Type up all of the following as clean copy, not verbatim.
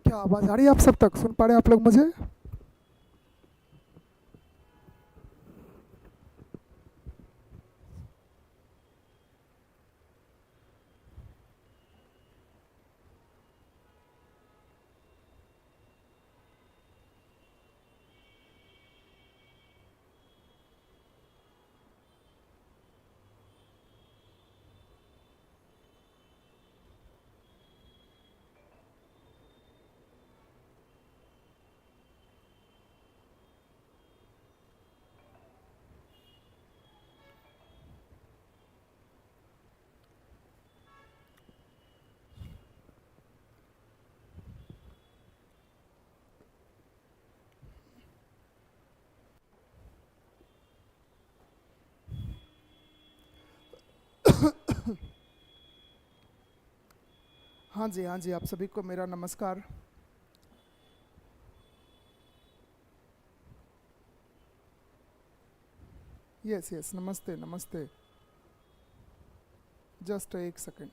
क्या आवाज़ आ रही है आप सब तक? सुन पा रहे हैं आप लोग मुझे? हाँ जी, हाँ जी, आप सभी को मेरा नमस्कार। यस यस, नमस्ते नमस्ते। जस्ट एक सेकेंड।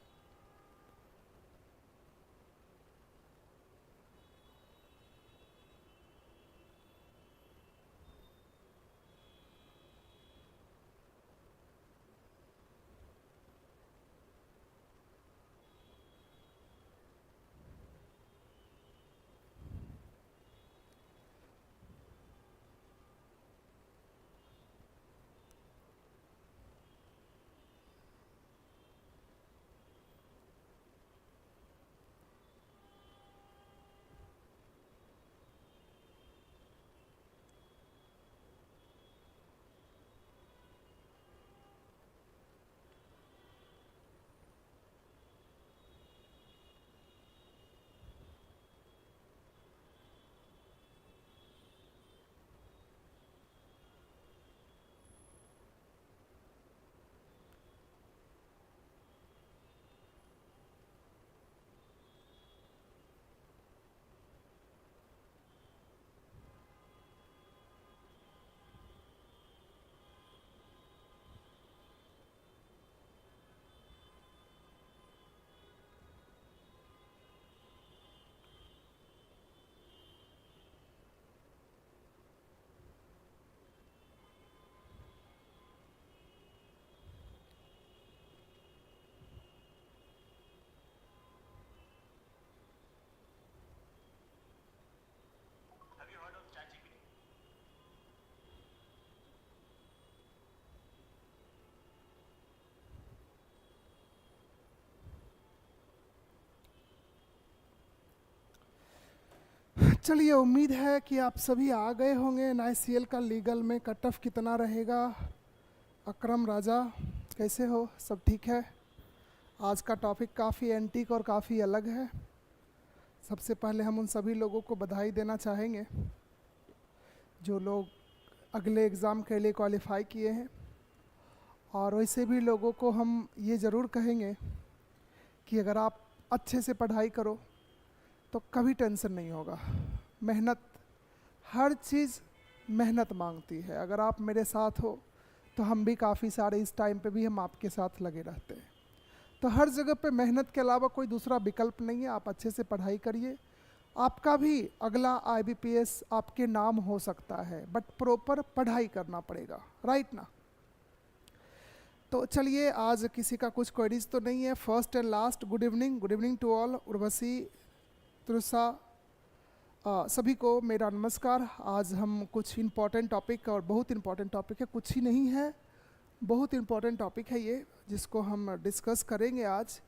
चलिए, उम्मीद है कि आप सभी आ गए होंगे। NICL का लीगल में कट ऑफ कितना रहेगा? अकरम राजा, कैसे हो? सब ठीक है? आज का टॉपिक काफ़ी एंटीक और काफ़ी अलग है। सबसे पहले हम उन सभी लोगों को बधाई देना चाहेंगे जो लोग अगले एग्ज़ाम के लिए क्वालिफाई किए हैं, और वैसे भी लोगों को हम ये ज़रूर कहेंगे कि अगर आप अच्छे से पढ़ाई करो तो कभी टेंशन नहीं होगा। मेहनत, हर चीज़ मेहनत मांगती है। अगर आप मेरे साथ हो तो हम भी काफ़ी सारे इस टाइम पे भी हम आपके साथ लगे रहते हैं। तो हर जगह पे मेहनत के अलावा कोई दूसरा विकल्प नहीं है। आप अच्छे से पढ़ाई करिए, आपका भी अगला IBPS आपके नाम हो सकता है, बट प्रॉपर पढ़ाई करना पड़ेगा, राइट ना? तो चलिए, आज किसी का कुछ क्वेरीज तो नहीं है। First and last, good evening, good evening to all. Urvashi, Tulsa, सभी को मेरा नमस्कार। आज हम कुछ इम्पॉर्टेंट टॉपिक, और बहुत इम्पॉर्टेंट टॉपिक है, कुछ ही नहीं है, बहुत इम्पॉर्टेंट टॉपिक है ये, जिसको हम डिस्कस करेंगे आज।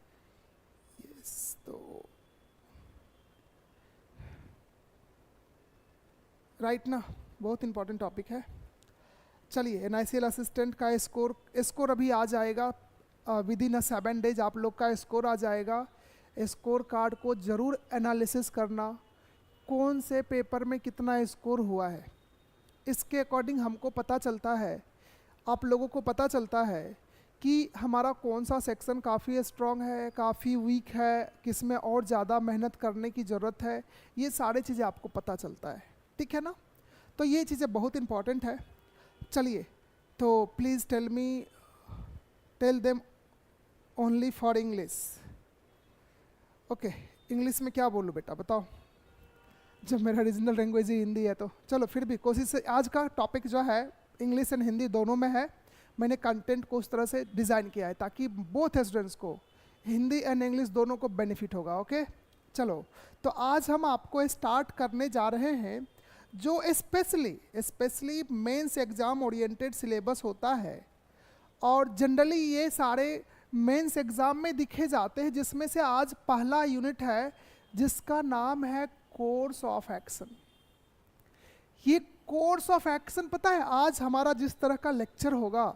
तो राइट ना, बहुत इम्पॉर्टेंट टॉपिक है। चलिए, NICL असिस्टेंट का स्कोर स्कोर अभी आ जाएगा। विद इन 7 डेज आप लोग का स्कोर आ जाएगा। स्कोर कार्ड को ज़रूर एनालिसिस करना, कौन से पेपर में कितना स्कोर हुआ है। इसके अकॉर्डिंग हमको पता चलता है, आप लोगों को पता चलता है कि हमारा कौन सा सेक्शन काफ़ी स्ट्रॉन्ग है, काफ़ी वीक है, किस में और ज़्यादा मेहनत करने की ज़रूरत है। ये सारी चीज़ें आपको पता चलता है, ठीक है ना? तो ये चीज़ें बहुत इंपॉर्टेंट है। चलिए, तो please tell them only for English. Okay, English में क्या बोलूँ बेटा, बताओ? जब मेरा रीजनल लैंग्वेज ही हिंदी है तो चलो फिर भी कोशिश से। आज का टॉपिक जो है इंग्लिश एंड हिंदी दोनों में है। मैंने कंटेंट को उस तरह से डिज़ाइन किया है ताकि बोथ स्टूडेंट्स को हिंदी एंड इंग्लिश दोनों को बेनिफिट होगा। ओके चलो, तो आज हम आपको स्टार्ट करने जा रहे हैं जो specially mains exam oriented syllabus होता है, और जनरली ये सारे मेंस एग्ज़ाम में दिखे जाते हैं, जिसमें से आज पहला यूनिट है जिसका नाम है कोर्स ऑफ एक्शन। ये कोर्स ऑफ एक्शन पता है आज हमारा जिस तरह का लेक्चर होगा,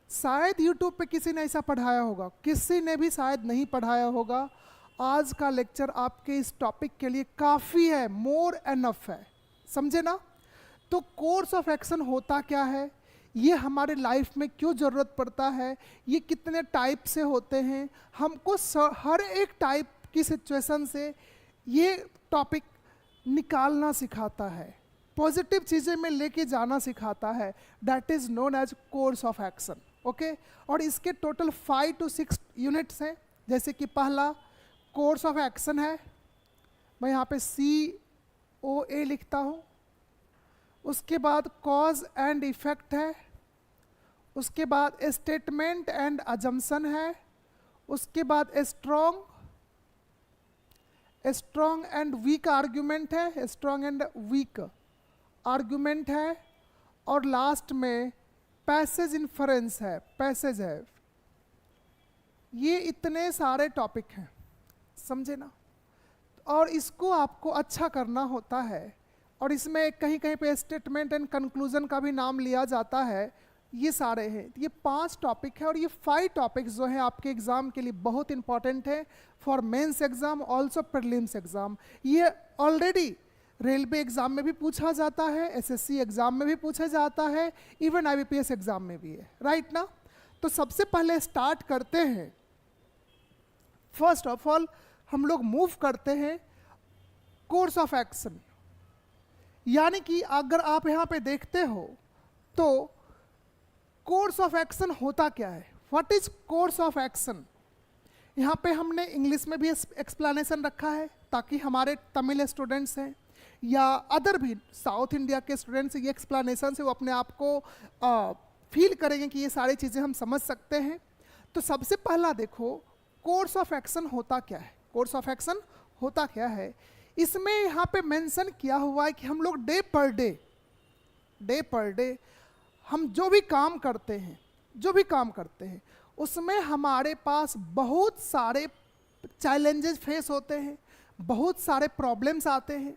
शायद यूट्यूब पे किसी ने ऐसा पढ़ाया होगा, किसी ने भी शायद नहीं पढ़ाया होगा। आज का लेक्चर आपके इस टॉपिक के लिए काफ़ी है, मोर एनफ है, समझे ना। तो कोर्स ऑफ एक्शन होता क्या है, ये हमारे लाइफ में क्यों ज़रूरत पड़ता है, ये कितने टाइप से होते हैं, हमको हर एक टाइप की सिचुएशन से ये टॉपिक निकालना सिखाता है, पॉजिटिव चीज़ें में लेके जाना सिखाता है। That is known as course of action. Okay, और इसके टोटल 5 to 6 यूनिट्स हैं। जैसे कि पहला कोर्स ऑफ एक्शन है, मैं यहाँ पे COA लिखता हूँ। उसके बाद कॉज एंड इफेक्ट है, उसके बाद स्टेटमेंट एंड अजम्पशन है, उसके बाद स्ट्रॉन्ग एंड वीक आर्ग्यूमेंट है, स्ट्रॉन्ग एंड वीक आर्ग्यूमेंट है, और लास्ट में पैसेज इन्फरेंस है, पैसेज है। ये इतने सारे टॉपिक हैं, समझे ना। और इसको आपको अच्छा करना होता है, और इसमें कहीं कहीं पे स्टेटमेंट एंड कंक्लूजन का भी नाम लिया जाता है। ये सारे हैं, ये 5 टॉपिक है, और ये 5 टॉपिक्स जो हैं आपके एग्ज़ाम के लिए बहुत इंपॉर्टेंट है for mains exam, also prelims exam. ये ऑलरेडी रेलवे एग्ज़ाम में भी पूछा जाता है, SSC एग्ज़ाम में भी पूछा जाता है, इवन IBPS एग्ज़ाम में भी है, राइट ना। तो सबसे पहले स्टार्ट करते हैं, फर्स्ट ऑफ ऑल हम लोग मूव करते हैं कोर्स ऑफ एक्शन। यानी कि अगर आप यहाँ पे देखते हो तो कोर्स ऑफ एक्शन होता क्या है, what is course of action. यहाँ पे हमने इंग्लिश में भी एक्सप्लेनेशन रखा है ताकि हमारे तमिल स्टूडेंट्स हैं या अदर भी साउथ इंडिया के स्टूडेंट्स ये एक्सप्लेनेशन से वो अपने आप को फील करेंगे कि ये सारी चीज़ें हम समझ सकते हैं। तो सबसे पहला देखो कोर्स ऑफ एक्शन होता क्या है। कोर्स ऑफ एक्शन होता क्या है, इसमें यहाँ पे मेंशन किया हुआ है कि हम लोग डे पर डे हम जो भी काम करते हैं उसमें हमारे पास बहुत सारे चैलेंजेस फेस होते हैं, बहुत सारे प्रॉब्लम्स आते हैं,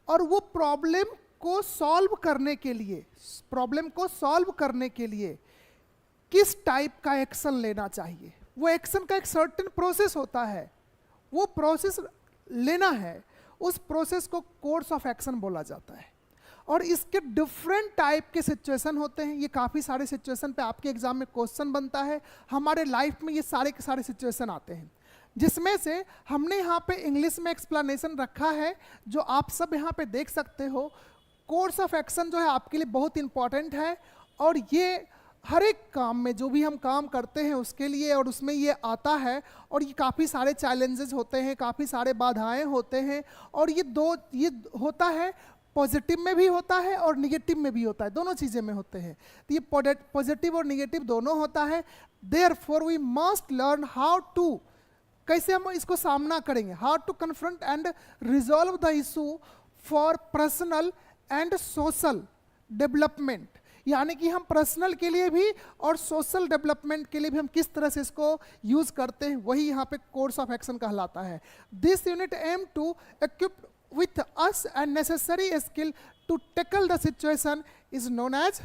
और वो प्रॉब्लम को सॉल्व करने के लिए किस टाइप का एक्शन लेना चाहिए। वो एक्शन का एक सर्टेन प्रोसेस होता है, वो प्रोसेस लेना है, उस प्रोसेस को कोर्स ऑफ एक्शन बोला जाता है। और इसके डिफरेंट टाइप के सिचुएशन होते हैं। ये काफ़ी सारे सिचुएशन पे आपके एग्जाम में क्वेश्चन बनता है। हमारे लाइफ में ये सारे के सारे सिचुएशन आते हैं, जिसमें से हमने यहाँ पे इंग्लिश में एक्सप्लेनेशन रखा है जो आप सब यहाँ पे देख सकते हो। कोर्स ऑफ एक्शन जो है आपके लिए बहुत इंपॉर्टेंट है, और ये हर एक काम में जो भी हम काम करते हैं उसके लिए, और उसमें ये आता है, और ये काफ़ी सारे चैलेंजेस होते हैं, काफ़ी सारे बाधाएं होते हैं, और ये होता है पॉजिटिव में भी होता है और निगेटिव में भी होता है, दोनों चीज़ें में होते हैं। तो ये पॉजिटिव और निगेटिव दोनों होता है। Therefore we must learn how to, कैसे हम इसको सामना करेंगे, how to confront and resolve the issue for personal and social development. यानी कि हम पर्सनल के लिए भी और सोशल डेवलपमेंट के लिए भी हम किस तरह से इसको यूज करते हैं, वही यहाँ पे कोर्स ऑफ एक्शन कहलाता है। This unit aim to equip with us and necessary skill to tackle the situation is known as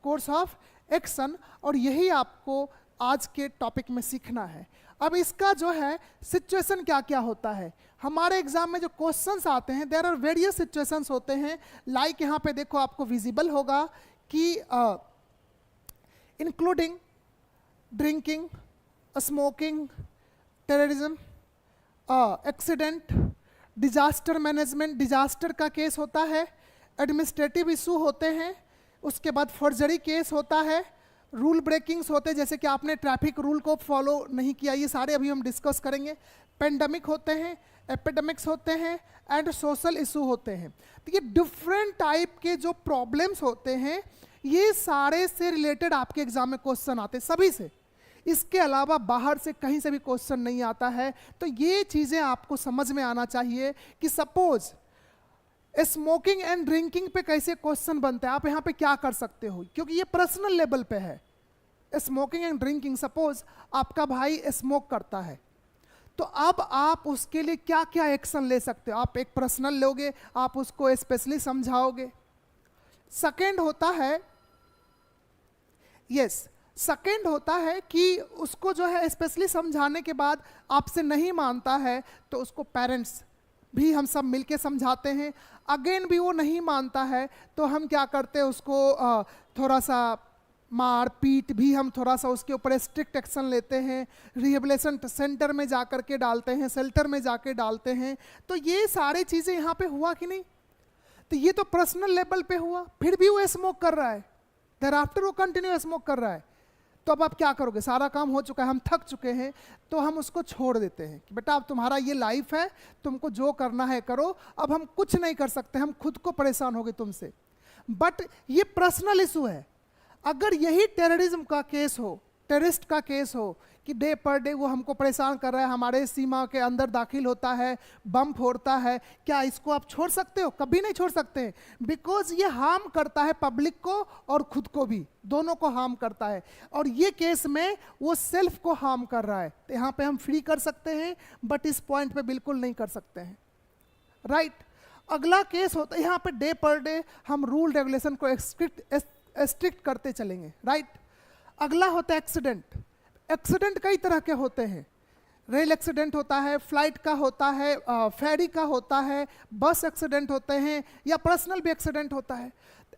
course of action, और यही आपको आज के टॉपिक में सीखना है। अब इसका जो है सिचुएशन क्या क्या होता है, हमारे एग्जाम में जो क्वेश्चंस आते हैं देयर आर वेरियस सिचुएशंस होते हैं। लाइक यहाँ पे देखो आपको विजिबल होगा कि including drinking, smoking, terrorism, accident, disaster management, disaster का केस होता है, एडमिनिस्ट्रेटिव इशू होते हैं, उसके बाद फर्जरी केस होता है, रूल ब्रेकिंग्स होते हैं, जैसे कि आपने ट्रैफिक रूल को फॉलो नहीं किया, ये सारे अभी हम डिस्कस करेंगे। पेंडेमिक होते हैं, एपिडेमिक्स होते हैं एंड सोशल इशू होते हैं। तो ये डिफरेंट टाइप के जो प्रॉब्लम्स होते हैं, ये सारे से रिलेटेड आपके एग्जाम में क्वेश्चन आते हैं, सभी से। इसके अलावा बाहर से कहीं से भी क्वेश्चन नहीं आता है। तो ये चीज़ें आपको समझ में आना चाहिए कि सपोज स्मोकिंग एंड ड्रिंकिंग पे कैसे क्वेश्चन बनता है, आप यहाँ पे क्या कर सकते हो, क्योंकि ये पर्सनल लेवल पे है। स्मोकिंग एंड ड्रिंकिंग, सपोज आपका भाई स्मोक करता है, तो अब आप उसके लिए क्या क्या एक्शन ले सकते हो। आप एक पर्सनल लोगे, आप उसको स्पेशली समझाओगे। सेकंड होता है, सेकंड होता है कि उसको जो है स्पेशली समझाने के बाद आपसे नहीं मानता है, तो उसको पेरेंट्स भी हम सब मिलके समझाते हैं। अगेन भी वो नहीं मानता है, तो हम क्या करते हैं, उसको थोड़ा सा मार पीट भी हम थोड़ा सा उसके ऊपर स्ट्रिक्ट एक्शन लेते हैं। रिहेबिलिटेशन सेंटर में जा कर के डालते हैं, शेल्टर में जाके डालते हैं। तो ये सारी चीज़ें यहाँ पे हुआ कि नहीं? तो ये तो पर्सनल लेवल पे हुआ, फिर भी वो स्मोक कर रहा है, देयर आफ्टर वो कंटिन्यू स्मोक कर रहा है। तो अब आप क्या करोगे? सारा काम हो चुका है, हम थक चुके हैं, तो हम उसको छोड़ देते हैं कि बेटा अब तुम्हारा ये लाइफ है, तुमको जो करना है करो, अब हम कुछ नहीं कर सकते, हम खुद को परेशान हो गए तुमसे। बट ये पर्सनल इशू है। अगर यही टेररिज्म का केस हो, टेररिस्ट का केस हो कि डे पर डे वो हमको परेशान कर रहा है, हमारे सीमा के अंदर दाखिल होता है, बम फोड़ता है, क्या इसको आप छोड़ सकते हो? कभी नहीं छोड़ सकते, बिकॉज ये हार्म करता है पब्लिक को और खुद को भी, दोनों को हार्म करता है। और ये केस में वो सेल्फ को हार्म कर रहा है। तो यहाँ पे हम फ्री कर सकते हैं, बट इस पॉइंट पे बिल्कुल नहीं कर सकते हैं, राइट। अगला केस होता है, यहाँ पे डे पर डे हम रूल रेगुलेशन को स्ट्रिक्ट करते चलेंगे, राइट। अगला होता है एक्सीडेंट। एक्सीडेंट कई तरह के होते हैं, रेल एक्सीडेंट होता है, फ्लाइट का होता है, फेरी का होता है, बस एक्सीडेंट होते हैं, या पर्सनल भी एक्सीडेंट होता है।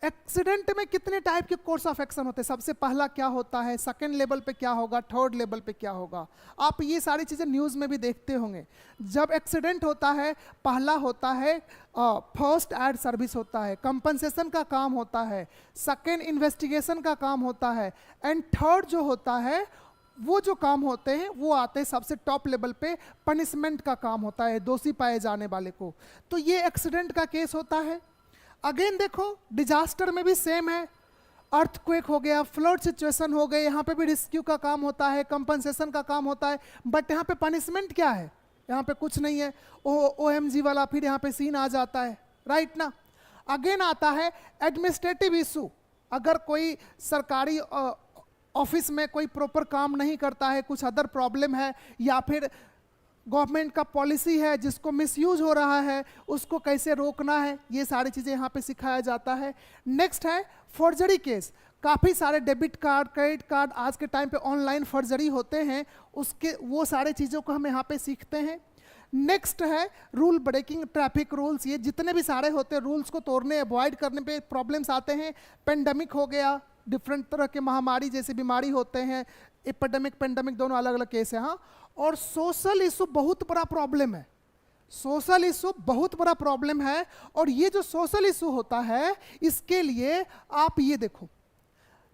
एक्सीडेंट में कितने टाइप के कोर्स ऑफ एक्शन होते हैं? सबसे पहला क्या होता है, सेकंड लेवल पे क्या होगा, थर्ड लेवल पे क्या होगा, आप ये सारी चीज़ें न्यूज़ में भी देखते होंगे। जब एक्सीडेंट होता है, पहला होता है फर्स्ट एड सर्विस होता है, कंपनसेशन का काम होता है, सेकंड इन्वेस्टिगेशन का काम होता है, एंड थर्ड जो होता है, वो जो काम होते हैं वो आते हैं सबसे टॉप लेवल पे, पनिशमेंट का काम होता है दोषी पाए जाने वाले को। तो ये एक्सीडेंट का केस होता है। अगेन देखो, डिजास्टर में भी सेम है, अर्थक्वेक हो गया, फ्लड सिचुएशन हो गए, यहाँ पे भी रेस्क्यू का काम होता है, कंपनसेशन का काम होता है। बट यहाँ पे पनिशमेंट क्या है? यहाँ पे कुछ नहीं है। OMG वाला फिर यहाँ पे सीन आ जाता है, राइट ना। अगेन आता है एडमिनिस्ट्रेटिव इशू। अगर कोई सरकारी ऑफिस में कोई प्रॉपर काम नहीं करता है, कुछ अदर प्रॉब्लम है, या फिर गवर्नमेंट का पॉलिसी है जिसको मिसयूज हो रहा है, उसको कैसे रोकना है, ये सारी चीज़ें यहाँ पे सिखाया जाता है। नेक्स्ट है फॉर्जरी केस। काफ़ी सारे डेबिट कार्ड, क्रेडिट कार्ड आज के टाइम पे ऑनलाइन फॉर्जरी होते हैं, उसके वो सारे चीज़ों को हम यहाँ पे सीखते हैं। नेक्स्ट है रूल ब्रेकिंग, ट्रैफिक रूल्स। ये जितने भी सारे होते हैं, रूल्स को तोड़ने, अवॉइड करने पे प्रॉब्लम्स आते हैं। पेंडेमिक हो गया, डिफरेंट तरह के महामारी जैसे बीमारी होते हैं, एपिडेमिक पेंडेमिक दोनों अलग अलग केस है। हाँ, और सोशल इशू बहुत बड़ा प्रॉब्लम है। सोशल इशू बहुत बड़ा प्रॉब्लम है। और ये जो सोशल इशू होता है, इसके लिए आप ये देखो,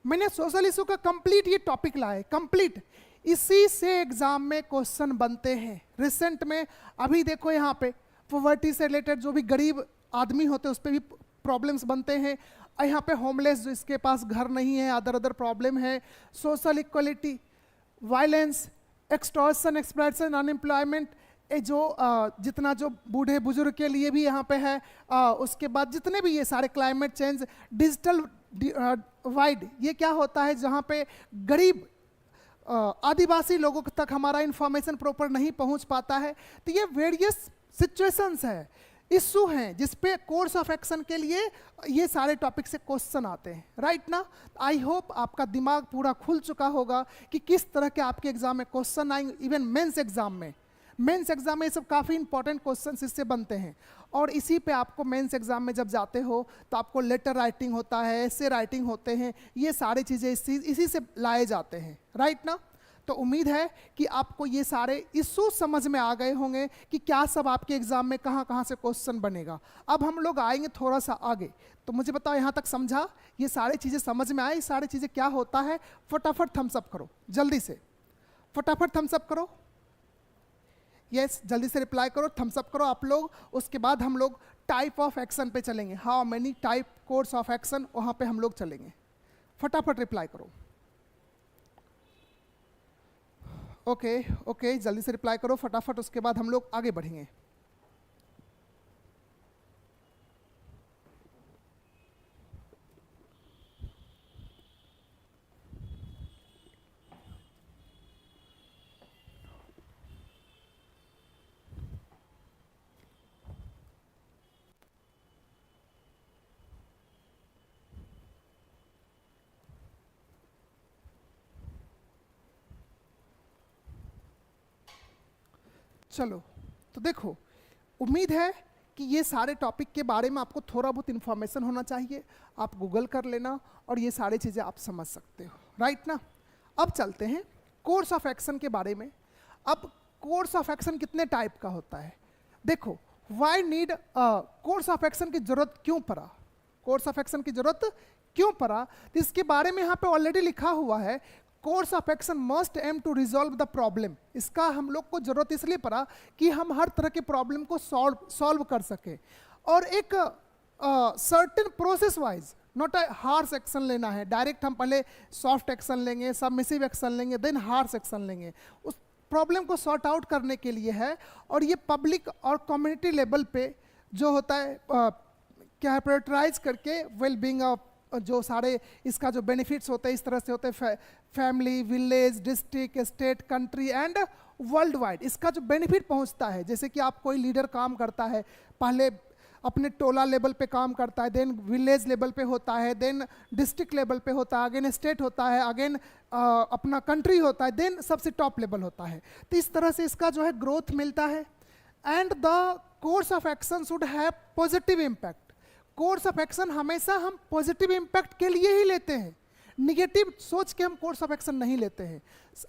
मैंने सोशल इशू का कंप्लीट ये टॉपिक लाया है, कंप्लीट। इसी से एग्जाम में क्वेश्चन बनते हैं। रिसेंट में अभी देखो यहाँ पे पॉवर्टी से रिलेटेड जो भी गरीब आदमी होते हैं उस पर भी प्रॉब्लम्स बनते हैं। यहाँ पे होमलेस, जो इसके पास घर नहीं है, अदर प्रॉब्लम है। Social equality, violence, extortion, exploitation, unemployment, ये जो जितना जो बूढ़े बुजुर्ग के लिए भी यहाँ पे है। उसके बाद जितने भी ये सारे, क्लाइमेट चेंज, डिजिटल वाइड, ये क्या होता है जहाँ पे गरीब आदिवासी लोगों तक हमारा इंफॉर्मेशन प्रॉपर नहीं पहुँच पाता है। तो ये वेरियस सिचुएशंस है, इशू हैं, जिस पे कोर्स ऑफ एक्शन के लिए ये सारे टॉपिक से क्वेश्चन आते हैं, राइट ना। आई होप आपका दिमाग पूरा खुल चुका होगा कि किस तरह के आपके एग्जाम में क्वेश्चन आएंगे। इवन मेंस एग्जाम में, ये सब काफ़ी इंपॉर्टेंट क्वेश्चन इससे बनते हैं। और इसी पे आपको मेंस एग्जाम में जब जाते हो तो आपको लेटर राइटिंग होता है, एसे राइटिंग होते हैं, ये सारी चीज़ें इसी से लाए जाते हैं, राइट ना। तो उम्मीद है कि आपको ये सारे इशू समझ में आ गए होंगे कि क्या सब आपके एग्जाम में कहाँ कहाँ से क्वेश्चन बनेगा। अब हम लोग आएंगे थोड़ा सा आगे, तो मुझे बताओ यहाँ तक समझा, ये सारी चीज़ें समझ में आई, सारी चीज़ें क्या होता है? फटाफट थम्स अप करो, जल्दी से फटाफट थम्स अप करो। यस, जल्दी से रिप्लाई करो, थम्स अप करो आप लोग। उसके बाद हम लोग टाइप ऑफ एक्शन पे चलेंगे, how many type course of action, वहाँ पे हम लोग चलेंगे। फटाफट रिप्लाई करो। ओके ओके, जल्दी से रिप्लाई करो फटाफट, उसके बाद हम लोग आगे बढ़ेंगे। चलो, तो देखो, उम्मीद है कि ये सारे टॉपिक के बारे में आपको थोड़ा बहुत इन्फॉर्मेशन होना चाहिए। आप गूगल कर लेना और ये सारी चीज़ें आप समझ सकते हो, राइट ना। अब चलते हैं कोर्स ऑफ एक्शन के बारे में। अब कोर्स ऑफ एक्शन कितने टाइप का होता है? देखो, why need course of action की जरूरत क्यों पड़ा, कोर्स ऑफ एक्शन की जरूरत क्यों पड़ा, तो इसके बारे में यहाँ पे ऑलरेडी लिखा हुआ है, course of action must aim to resolve the problem. इसका हम लोग को जरूरत इसलिए पड़ा कि हम हर तरह के प्रॉब्लम को सॉल्व कर सके, और एक certain process wise, not a harsh action लेना है डायरेक्ट। हम पहले सॉफ्ट एक्शन लेंगे, सबमिसिव एक्शन लेंगे, देन हार्श एक्शन लेंगे, उस प्रॉब्लम को सॉर्ट आउट करने के लिए है। और ये पब्लिक और कम्युनिटी लेवल पे जो होता है क्या है, प्रायोरिटाइज करके वेल बीइंग ऑफ जो सारे इसका जो बेनिफिट्स होते हैं इस तरह से होते हैं, family, village, district, state, country and world wide. इसका जो बेनिफिट पहुंचता है, जैसे कि आप कोई लीडर काम करता है, पहले अपने टोला लेवल पे काम करता है, देन विलेज लेवल पे होता है, देन डिस्ट्रिक्ट लेवल पे होता है, अगेन स्टेट होता है, अगेन अपना कंट्री होता है, देन सबसे टॉप लेवल होता है। तो इस तरह से इसका जो है ग्रोथ मिलता है। And the course of action should have positive impact. Course of action हमेशा हम पॉजिटिव इम्पैक्ट के लिए ही लेते हैं, निगेटिव सोच के हम कोर्स ऑफ एक्शन नहीं लेते हैं।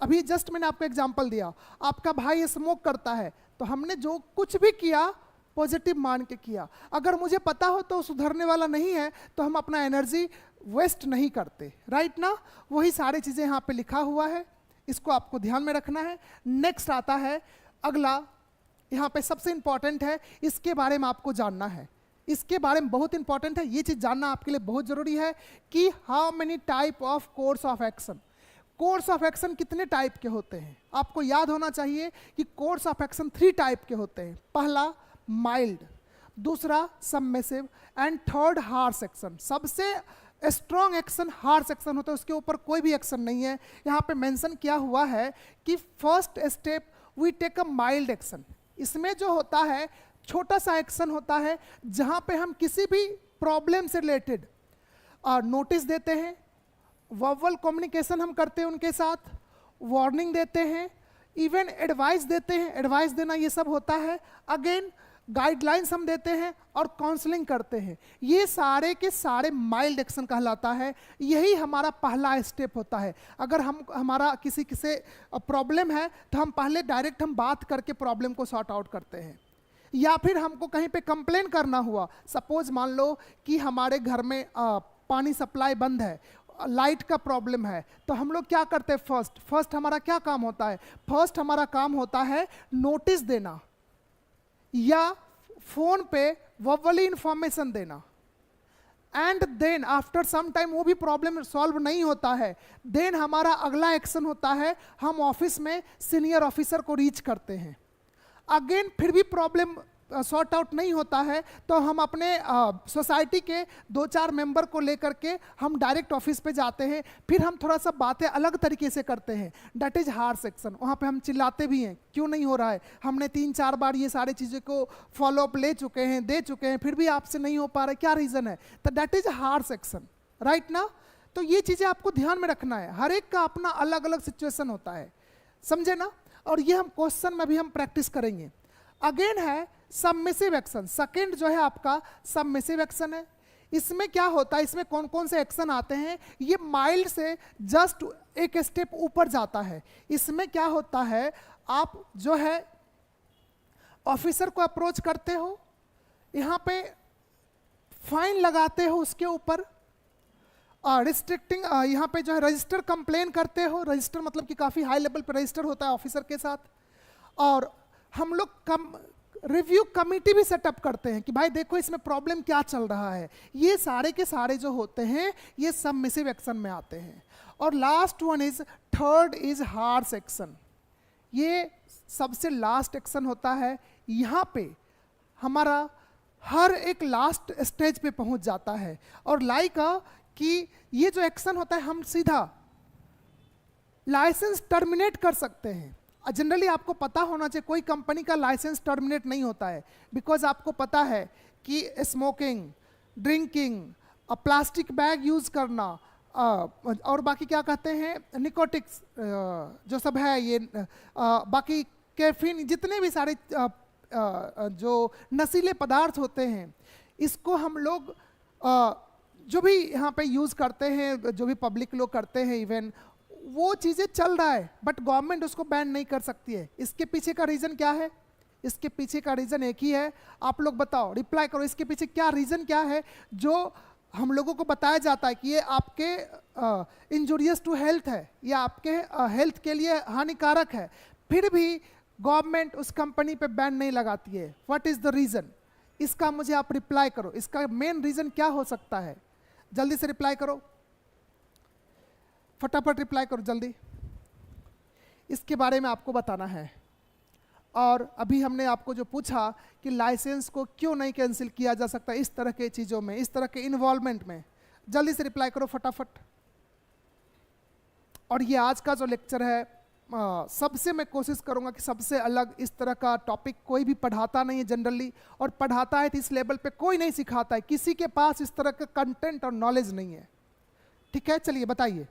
अभी जस्ट मैंने आपको एग्जांपल दिया, आपका भाई स्मोक करता है, तो हमने जो कुछ भी किया पॉजिटिव मान के किया। अगर मुझे पता हो तो सुधरने वाला नहीं है, तो हम अपना एनर्जी वेस्ट नहीं करते, राइट ना। वही सारी चीज़ें यहाँ पे लिखा हुआ है, इसको आपको ध्यान में रखना है। नेक्स्ट आता है अगला, यहाँ पे सबसे इंपॉर्टेंट है, इसके बारे में आपको जानना है, इसके बारे में बहुत इंपॉर्टेंट है, ये चीज़ जानना आपके लिए बहुत जरूरी है कि how many type of course of action, course of action कितने टाइप के होते हैं। आपको याद होना चाहिए कि कोर्स ऑफ एक्शन 3 टाइप के होते हैं। पहला माइल्ड, दूसरा submissive and third harsh action. सबसे स्ट्रॉन्ग एक्शन हार्श एक्शन होता है, उसके ऊपर कोई भी एक्शन नहीं है। यहाँ पे मेंशन किया हुआ है कि first step we take a mild action. इसमें जो होता है छोटा सा एक्शन होता है, जहाँ पे हम किसी भी प्रॉब्लम से रिलेटेड नोटिस देते हैं, वर्बल कम्युनिकेशन हम करते हैं उनके साथ, वार्निंग देते हैं, इवन एडवाइस देते हैं, एडवाइस देना ये सब होता है। अगेन गाइडलाइंस हम देते हैं और काउंसलिंग करते हैं। ये सारे के सारे माइल्ड एक्शन कहलाता है। यही हमारा पहला स्टेप होता है। अगर हमारा किसी से प्रॉब्लम है तो हम पहले डायरेक्ट हम बात करके प्रॉब्लम को सॉर्ट आउट करते हैं। या फिर हमको कहीं पे कंप्लेन करना हुआ, सपोज मान लो कि हमारे घर में पानी सप्लाई बंद है, लाइट का प्रॉब्लम है, तो हम लोग क्या करते हैं, फर्स्ट हमारा क्या काम होता है, फर्स्ट हमारा काम होता है नोटिस देना या फोन पे वर्बली इंफॉर्मेशन देना। And then after some time वो भी प्रॉब्लम सॉल्व नहीं होता है, देन हमारा अगला एक्शन होता है हम ऑफिस में सीनियर ऑफिसर को रीच करते हैं। अगेन फिर भी प्रॉब्लम सॉर्ट आउट नहीं होता है तो हम अपने सोसाइटी के 2-4 मेंबर को लेकर के हम डायरेक्ट ऑफिस पे जाते हैं। फिर हम थोड़ा सा बातें अलग तरीके से करते हैं, दैट इज हार्श एक्शन। वहाँ पे हम चिल्लाते भी हैं, क्यों नहीं हो रहा है, हमने 3-4 बार ये सारी चीज़ों को फॉलोअप ले चुके हैं, दे चुके हैं, फिर भी आपसे नहीं हो पा रहा है, क्या रीज़न है, तो that is harsh action, right ना। तो ये चीज़ें आपको ध्यान में रखना है, हर एक का अपना अलग अलग सिचुएशन होता है, समझे ना। और ये हम क्वेश्चन में भी हम प्रैक्टिस करेंगे। अगेन है सबमिसिव एक्शन, सेकंड जो है आपका सबमिसिव एक्शन है। इसमें क्या होता है, इसमें कौन कौन से एक्शन आते हैं, ये माइल्ड से जस्ट एक स्टेप ऊपर जाता है। इसमें क्या होता है, आप जो है ऑफिसर को अप्रोच करते हो, यहाँ पे फाइन लगाते हो उसके ऊपर, रिस्ट्रिक्टिंग यहाँ पे जो है रजिस्टर कंप्लेन करते हो, रजिस्टर मतलब कि काफ़ी हाई लेवल पर रजिस्टर होता है ऑफिसर के साथ। और हम लोग रिव्यू कमिटी भी सेटअप करते हैं कि भाई देखो इसमें प्रॉब्लम क्या चल रहा है। ये सारे के सारे जो होते हैं ये सबमिसिव एक्शन में आते हैं। और last one is, third is harsh action. ये सबसे लास्ट एक्शन होता है। यहाँ पे हमारा हर एक लास्ट स्टेज पे पहुंच जाता है। और लाइक कि ये जो एक्शन होता है हम सीधा लाइसेंस टर्मिनेट कर सकते हैं। जनरली आपको पता होना चाहिए कोई कंपनी का लाइसेंस टर्मिनेट नहीं होता है, बिकॉज आपको पता है कि smoking, drinking, plastic bag use करना, और बाकी क्या कहते हैं निकोटिक्स जो सब है ये, बाकी कैफीन, जितने भी सारे जो नशीले पदार्थ होते हैं, इसको हम लोग जो भी यहाँ पे यूज़ करते हैं, जो भी पब्लिक लोग करते हैं इवन, वो चीज़ें चल रहा है बट गवर्नमेंट उसको बैन नहीं कर सकती है। इसके पीछे का रीज़न क्या है? इसके पीछे का रीज़न एक ही है। आप लोग बताओ, रिप्लाई करो, इसके पीछे क्या रीज़न क्या है जो हम लोगों को बताया जाता है कि ये आपके इंजूरियस टू हेल्थ है, या आपके हेल्थ के लिए हानिकारक है, फिर भी गवर्नमेंट उस कंपनी पे बैन नहीं लगाती है। What is the reason? इसका मुझे आप रिप्लाई करो, इसका मेन रीज़न क्या हो सकता है? जल्दी से रिप्लाई करो, फटाफट रिप्लाई करो जल्दी। इसके बारे में आपको बताना है। और अभी हमने आपको जो पूछा कि लाइसेंस को क्यों नहीं कैंसिल किया जा सकता इस तरह के चीज़ों में, इस तरह के इन्वॉल्वमेंट में, जल्दी से रिप्लाई करो फटाफट। और ये आज का जो लेक्चर है, सबसे मैं कोशिश करूंगा कि सबसे अलग, इस तरह का टॉपिक कोई भी पढ़ाता नहीं है जनरली, और पढ़ाता है तो इस लेवल पे कोई नहीं सिखाता है, किसी के पास इस तरह का कंटेंट और नॉलेज नहीं है। ठीक है, चलिए बताइए।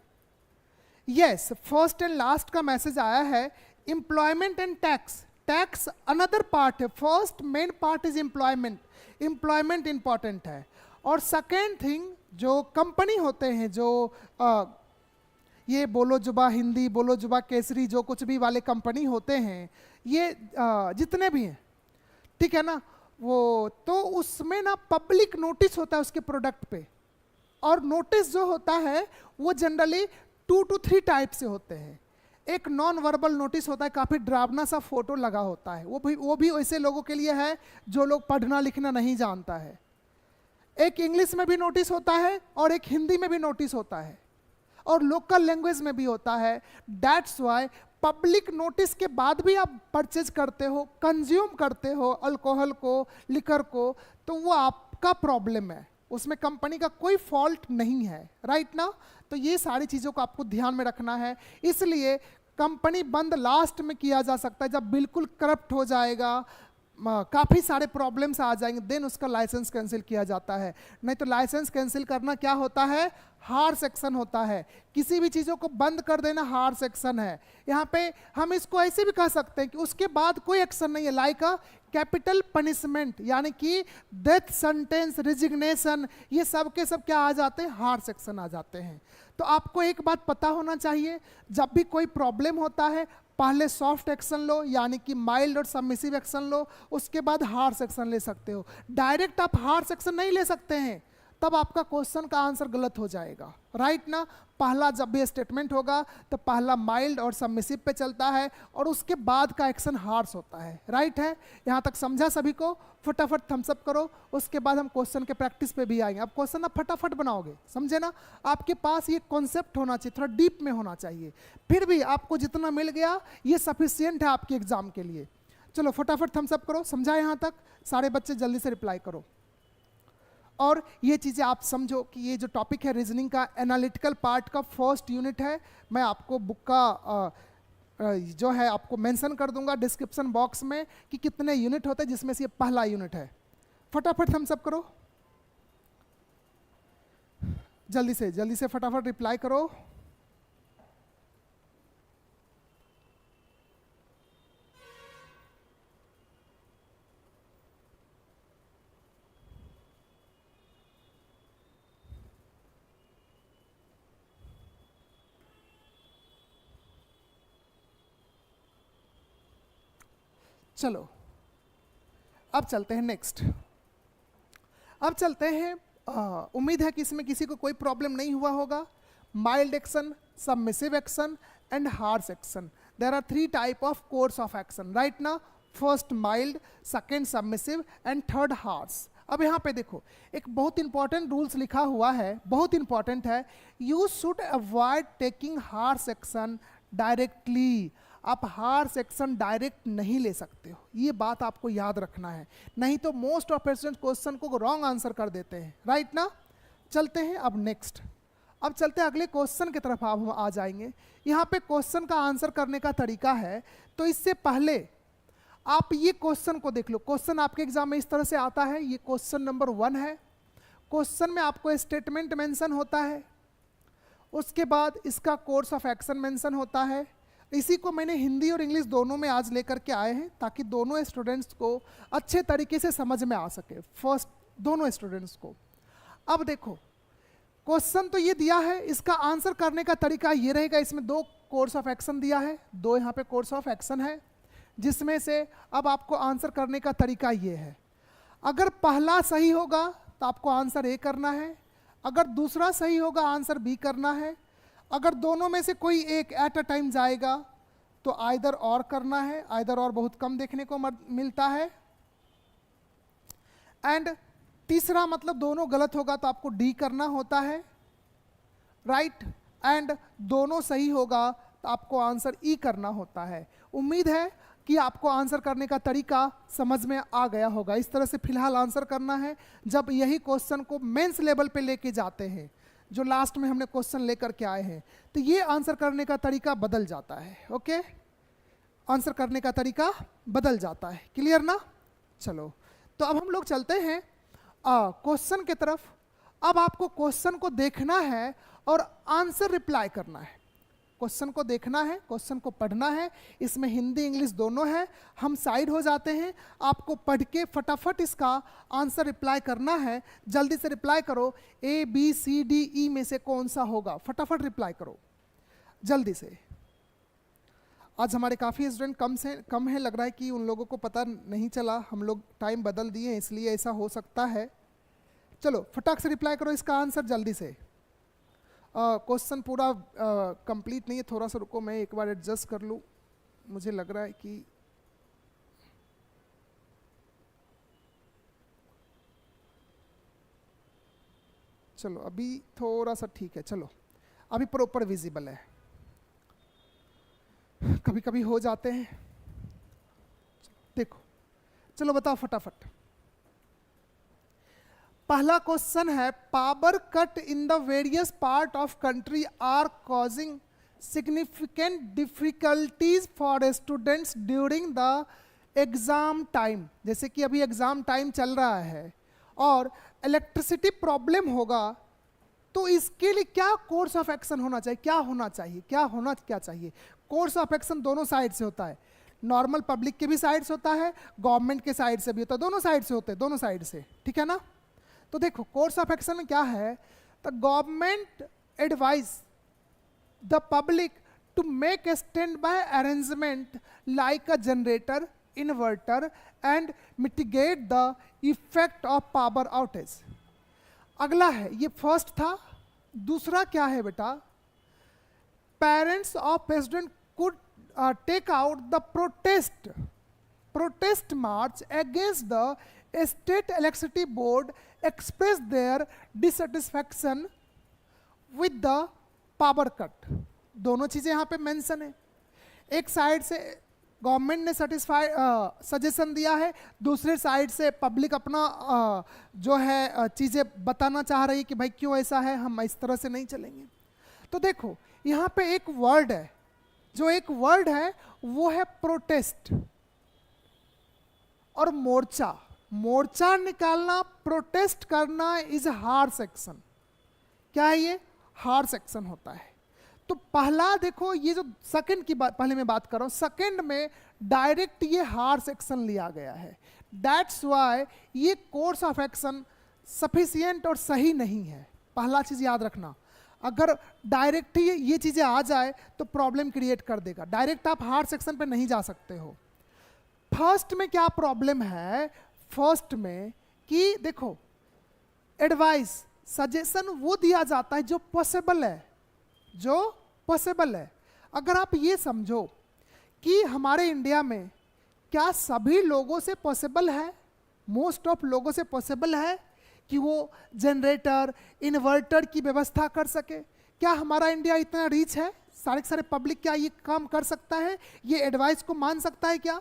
यस, फर्स्ट एंड लास्ट का मैसेज आया है, employment and tax. Tax another part है, first main part is employment, employment important है। और सेकेंड थिंग, जो कंपनी होते हैं, जो ये बोलो जुबा हिंदी, बोलो जुबा केसरी, जो कुछ भी वाले कंपनी होते हैं, ये जितने भी हैं, ठीक है ना, वो तो उसमें ना पब्लिक नोटिस होता है उसके प्रोडक्ट पे। और नोटिस जो होता है वो जनरली 2 to 3 टाइप से होते हैं। एक नॉन वर्बल नोटिस होता है, काफ़ी डरावना सा फोटो लगा होता है, वो भी ऐसे लोगों के लिए है जो लोग पढ़ना लिखना नहीं जानता है। एक इंग्लिश में भी नोटिस होता है और एक हिंदी में भी नोटिस होता है और लोकल लैंग्वेज में भी होता है। दैट्स वाई पब्लिक नोटिस के बाद भी आप परचेज करते हो, कंज्यूम करते हो अल्कोहल को, लिकर को, तो वो आपका प्रॉब्लम है, उसमें कंपनी का कोई फॉल्ट नहीं है। राइट ना? तो ये सारी चीज़ों को आपको ध्यान में रखना है। इसलिए कंपनी बंद लास्ट में किया जा सकता है, जब बिल्कुल करप्ट हो जाएगा, काफ़ी सारे प्रॉब्लम्स आ जाएंगे, देन उसका लाइसेंस कैंसिल किया जाता है। नहीं तो लाइसेंस कैंसिल करना क्या होता है? हार्श एक्शन होता है। किसी भी चीज़ों को बंद कर देना हार्श एक्शन है। यहाँ पे हम इसको ऐसे भी कह सकते हैं कि उसके बाद कोई एक्शन नहीं है, लाइक अ कैपिटल पनिशमेंट, यानी कि डेथ सेंटेंस, रिजिग्नेशन, ये सब के सब क्या आ जाते हैं? हार्श एक्शन आ जाते हैं। तो आपको एक बात पता होना चाहिए, जब भी कोई प्रॉब्लम होता है पहले सॉफ्ट एक्शन लो, यानी कि माइल्ड और सबमिसिव एक्शन लो, उसके बाद हार्श एक्शन ले सकते हो। डायरेक्ट आप हार्श एक्शन नहीं ले सकते हैं, तब आपका क्वेश्चन का आंसर गलत हो जाएगा। राइट ना? पहला जब भी स्टेटमेंट होगा तो पहला माइल्ड और सबमिसिव पे चलता है और उसके बाद का एक्शन हार्श होता है। राइट है? यहाँ तक समझा सभी को? फटाफट थम्स अप करो, उसके बाद हम क्वेश्चन के प्रैक्टिस पे भी आएंगे। अब क्वेश्चन आप फटाफट बनाओगे, समझे ना? आपके पास ये कॉन्सेप्ट होना चाहिए, थोड़ा डीप में होना चाहिए। फिर भी आपको जितना मिल गया ये सफिशियंट है आपके एग्जाम के लिए। चलो फटाफट थम्स अप करो, समझा यहाँ तक? सारे बच्चे जल्दी से रिप्लाई करो। और ये चीज़ें आप समझो कि ये जो टॉपिक है रीजनिंग का, एनालिटिकल पार्ट का फर्स्ट यूनिट है। मैं आपको बुक का जो है आपको मेंशन कर दूंगा डिस्क्रिप्शन बॉक्स में कि कितने यूनिट होते हैं, जिसमें से ये पहला यूनिट है। फटाफट थम्स अप करो, जल्दी से फटाफट रिप्लाई करो। चलो अब चलते हैं नेक्स्ट। अब चलते हैं, उम्मीद है कि इसमें किसी को कोई प्रॉब्लम नहीं हुआ होगा। Mild action, submissive action and harsh action, there are 3 type of course of action right ना। First mild, second submissive and third harsh. अब यहाँ पे देखो एक बहुत इंपॉर्टेंट रूल्स लिखा हुआ है, बहुत इंपॉर्टेंट है। You should avoid taking harsh action directly. आप हार्श एक्शन डायरेक्ट नहीं ले सकते हो, ये बात आपको याद रखना है, नहीं तो मोस्ट ऑफ पेशेंट क्वेश्चन को रॉन्ग आंसर कर देते हैं राइट ना। चलते हैं अब नेक्स्ट। अब चलते हैं अगले क्वेश्चन की तरफ आप हम आ जाएंगे। यहाँ पे क्वेश्चन का आंसर करने का तरीका है, तो इससे पहले आप ये क्वेश्चन को देख लो। क्वेश्चन आपके एग्जाम में इस तरह से आता है, ये क्वेश्चन नंबर 1 है। क्वेश्चन में आपको स्टेटमेंट मेंशन होता है, उसके बाद इसका कोर्स ऑफ एक्शन मेंशन होता है। इसी को मैंने हिंदी और इंग्लिश दोनों में आज लेकर के आए हैं, ताकि दोनों स्टूडेंट्स को अच्छे तरीके से समझ में आ सके, फर्स्ट दोनों स्टूडेंट्स को। अब देखो क्वेश्चन तो ये दिया है, इसका आंसर करने का तरीका ये रहेगा। इसमें 2 कोर्स ऑफ एक्शन दिया है, 2 यहाँ पे कोर्स ऑफ एक्शन है, जिसमें से अब आपको आंसर करने का तरीका ये है। अगर पहला सही होगा तो आपको आंसर ए करना है, अगर दूसरा सही होगा आंसर बी करना है, अगर दोनों में से कोई एक एट अ टाइम जाएगा तो आइदर और करना है। आइदर और बहुत कम देखने को मिलता है। एंड तीसरा मतलब दोनों गलत होगा तो आपको डी करना होता है राइट। एंड दोनों सही होगा तो आपको आंसर ई करना होता है। उम्मीद है कि आपको आंसर करने का तरीका समझ में आ गया होगा। इस तरह से फिलहाल आंसर करना है। जब यही क्वेश्चन को मेंस लेवल पे लेके जाते हैं, जो लास्ट में हमने क्वेश्चन लेकर के आए हैं, तो ये आंसर करने का तरीका बदल जाता है। ओके, आंसर करने का तरीका बदल जाता है। क्लियर ना। चलो तो अब हम लोग चलते हैं क्वेश्चन की तरफ। अब आपको क्वेश्चन को देखना है और आंसर रिप्लाई करना है। क्वेश्चन को देखना है, क्वेश्चन को पढ़ना है। इसमें हिंदी इंग्लिश दोनों है। हम साइड हो जाते हैं, आपको पढ़ के फटाफट इसका आंसर रिप्लाई करना है। जल्दी से रिप्लाई करो, A B C D E में से कौन सा होगा, फटाफट रिप्लाई करो जल्दी से। आज हमारे काफ़ी स्टूडेंट कम है, लग रहा है कि उन लोगों को पता नहीं चला, हम लोग टाइम बदल दिए इसलिए ऐसा हो सकता है। चलो फटाक से रिप्लाई करो इसका आंसर जल्दी से। क्वेश्चन पूरा कंप्लीट नहीं है, थोड़ा सा रुको, मैं एक बार एडजस्ट कर लूँ। मुझे लग रहा है कि चलो अभी थोड़ा सा ठीक है। चलो अभी प्रॉपर विजिबल है, कभी कभी हो जाते हैं। देखो चलो बताओ फटाफट। पहला क्वेश्चन है, power cut in the various part of country are causing significant difficulties for students during the exam time. जैसे कि अभी एग्जाम टाइम चल रहा है और इलेक्ट्रिसिटी प्रॉब्लम होगा, तो इसके लिए क्या कोर्स ऑफ एक्शन होना चाहिए, क्या होना चाहिए। कोर्स ऑफ एक्शन दोनों साइड से होता है, नॉर्मल पब्लिक के भी साइड से होता है, गवर्नमेंट के साइड से भी होता है, दोनों साइड से होते हैं, दोनों साइड से, ठीक है ना। तो देखो कोर्स ऑफ एक्शन में क्या है, the government advise the public to make a stand by arrangement like a generator, inverter and mitigate the effect of power outage. अगला है, ये फर्स्ट था। दूसरा क्या है बेटा, parents of president could take out the protest march against the state electricity board, express their dissatisfaction with the power cut। दोनों चीजें यहाँ पे मेंशन है। एक साइड से गवर्नमेंट ने सजेशन दिया है, दूसरे साइड से पब्लिक अपना जो है चीजें बताना चाह रही है कि भाई क्यों ऐसा है, हम इस तरह से नहीं चलेंगे। तो देखो यहाँ पे एक वर्ड है, जो एक वर्ड है वो है प्रोटेस्ट और मोर्चा। मोर्चा निकालना, प्रोटेस्ट करना इज हार्श एक्शन। क्या है ये, हार्श एक्शन होता है। तो पहला देखो, ये जो सेकंड की बात पहले मैं बात कर रहा हूं, सेकंड में डायरेक्ट ये हार्श एक्शन लिया गया है। दैट्स व्हाई ये कोर्स ऑफ एक्शन सफिशिएंट और सही नहीं है। पहला चीज याद रखना, अगर डायरेक्ट ही ये चीजें आ जाए तो प्रॉब्लम क्रिएट कर देगा। डायरेक्ट आप हार्श एक्शन पे नहीं जा सकते हो। फर्स्ट में क्या प्रॉब्लम है, फर्स्ट में कि देखो एडवाइस सजेशन वो दिया जाता है जो पॉसिबल है, जो पॉसिबल है। अगर आप ये समझो कि हमारे इंडिया में क्या सभी लोगों से पॉसिबल है, मोस्ट ऑफ लोगों से पॉसिबल है कि वो जनरेटर इन्वर्टर की व्यवस्था कर सके? क्या हमारा इंडिया इतना रिच है, सारे के सारे पब्लिक क्या ये काम कर सकता है, ये एडवाइस को मान सकता है क्या?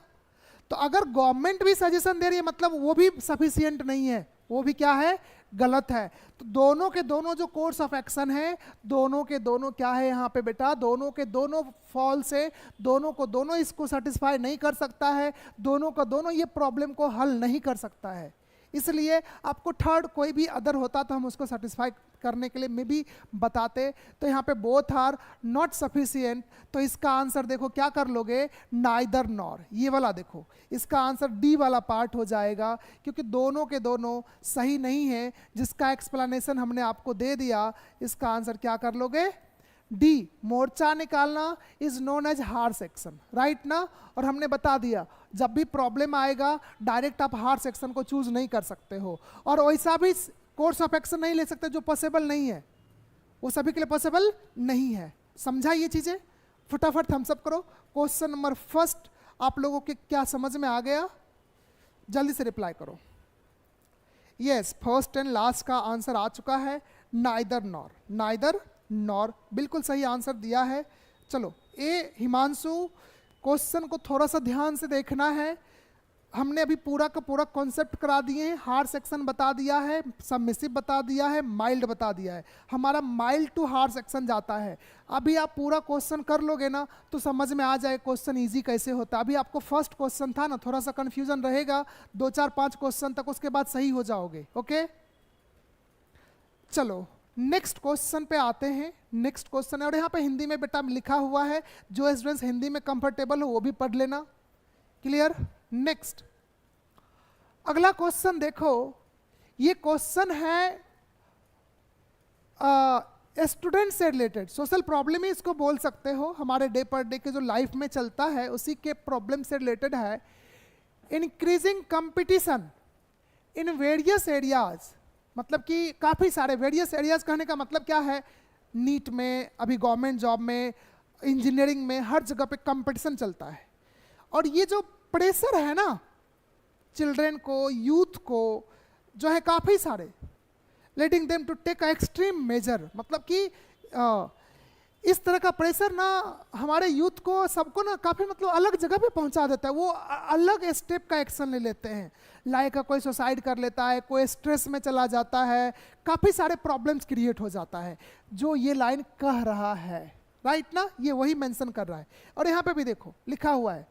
तो अगर गवर्नमेंट भी सजेशन दे रही है मतलब वो भी सफिशिएंट नहीं है, वो भी क्या है, गलत है। तो दोनों के दोनों जो कोर्स ऑफ एक्शन है, दोनों के दोनों क्या है यहाँ पे बेटा, दोनों के दोनों फॉल्स है, दोनों को दोनों इसको सेटिस्फाई नहीं कर सकता है, दोनों का दोनों ये प्रॉब्लम को हल नहीं कर सकता है। इसलिए आपको थर्ड कोई भी अदर होता तो हम उसको सेटिस्फाई करने के लिए में भी बताते। तो यहाँ पे बोथ आर नॉट सफिशिएंट, तो इसका आंसर देखो क्या कर लोगे, नाइदर नॉर, ये वाला देखो इसका आंसर डी वाला पार्ट हो जाएगा, क्योंकि दोनों के दोनों सही नहीं है, जिसका एक्सप्लेनेशन हमने आपको दे दिया। इसका आंसर क्या कर लोगे, डी, मोर्चा निकालना is known as harsh action, right ना। और हमने बता दिया जब भी प्रॉब्लम आएगा डायरेक्ट आप हार्श एक्शन को चूज नहीं कर सकते हो, और वैसा भी कोर्स ऑफ एक्शन नहीं ले सकते जो पॉसिबल नहीं है, वो सभी के लिए पॉसिबल नहीं है। समझा ये चीजें? फटाफट थम्स अप करो। क्वेश्चन नंबर फर्स्ट आप लोगों के क्या समझ में आ गया, जल्दी से रिप्लाई करो। यस, फर्स्ट एंड लास्ट का आंसर आ चुका है, नाइदर नॉर, नाइदर नॉर बिल्कुल सही आंसर दिया है। चलो ए हिमांशु, क्वेश्चन को थोड़ा सा ध्यान से देखना है। हमने अभी पूरा का पूरा कॉन्सेप्ट करा दिए हैं, हार्ड सेक्शन बता दिया है, सबमिसिव बता दिया है, माइल्ड बता दिया है। हमारा माइल्ड टू हार्ड सेक्शन जाता है। अभी आप पूरा क्वेश्चन कर लोगे ना तो समझ में आ जाए क्वेश्चन इजी कैसे होता है। अभी आपको फर्स्ट क्वेश्चन था ना, थोड़ा सा कंफ्यूजन रहेगा 2 4 5 क्वेश्चन तक, उसके बाद सही हो जाओगे। ओके चलो नेक्स्ट क्वेश्चन पे आते हैं। नेक्स्ट क्वेश्चन है, और यहाँ पे हिंदी में बेटा लिखा हुआ है, जो स्टूडेंट्स हिंदी में कंफर्टेबल हो वो भी पढ़ लेना। क्लियर? नेक्स्ट अगला क्वेश्चन देखो, ये क्वेश्चन है स्टूडेंट से रिलेटेड, सोशल प्रॉब्लम ही इसको बोल सकते हो, हमारे डे पर डे के जो लाइफ में चलता है उसी के प्रॉब्लम से रिलेटेड है। Increasing competition in various areas, मतलब कि काफ़ी सारे वेरियस एरियाज कहने का मतलब क्या है, नीट में, अभी गवर्नमेंट जॉब में, इंजीनियरिंग में, हर जगह पे कंपटीशन चलता है। और ये जो प्रेशर है ना चिल्ड्रेन को, यूथ को, जो है काफ़ी सारे, letting them to take extreme measure, मतलब कि इस तरह का प्रेशर ना हमारे यूथ को, सबको ना काफ़ी मतलब अलग जगह पे पहुंचा देता है। वो अलग स्टेप का एक्शन ले लेते हैं, लाइक कोई सुसाइड कर लेता है, कोई स्ट्रेस में चला जाता है, काफ़ी सारे प्रॉब्लम्स क्रिएट हो जाता है। जो ये लाइन कह रहा है, राइट ना, ये वही मेंशन कर रहा है। और यहाँ पे भी देखो लिखा हुआ है,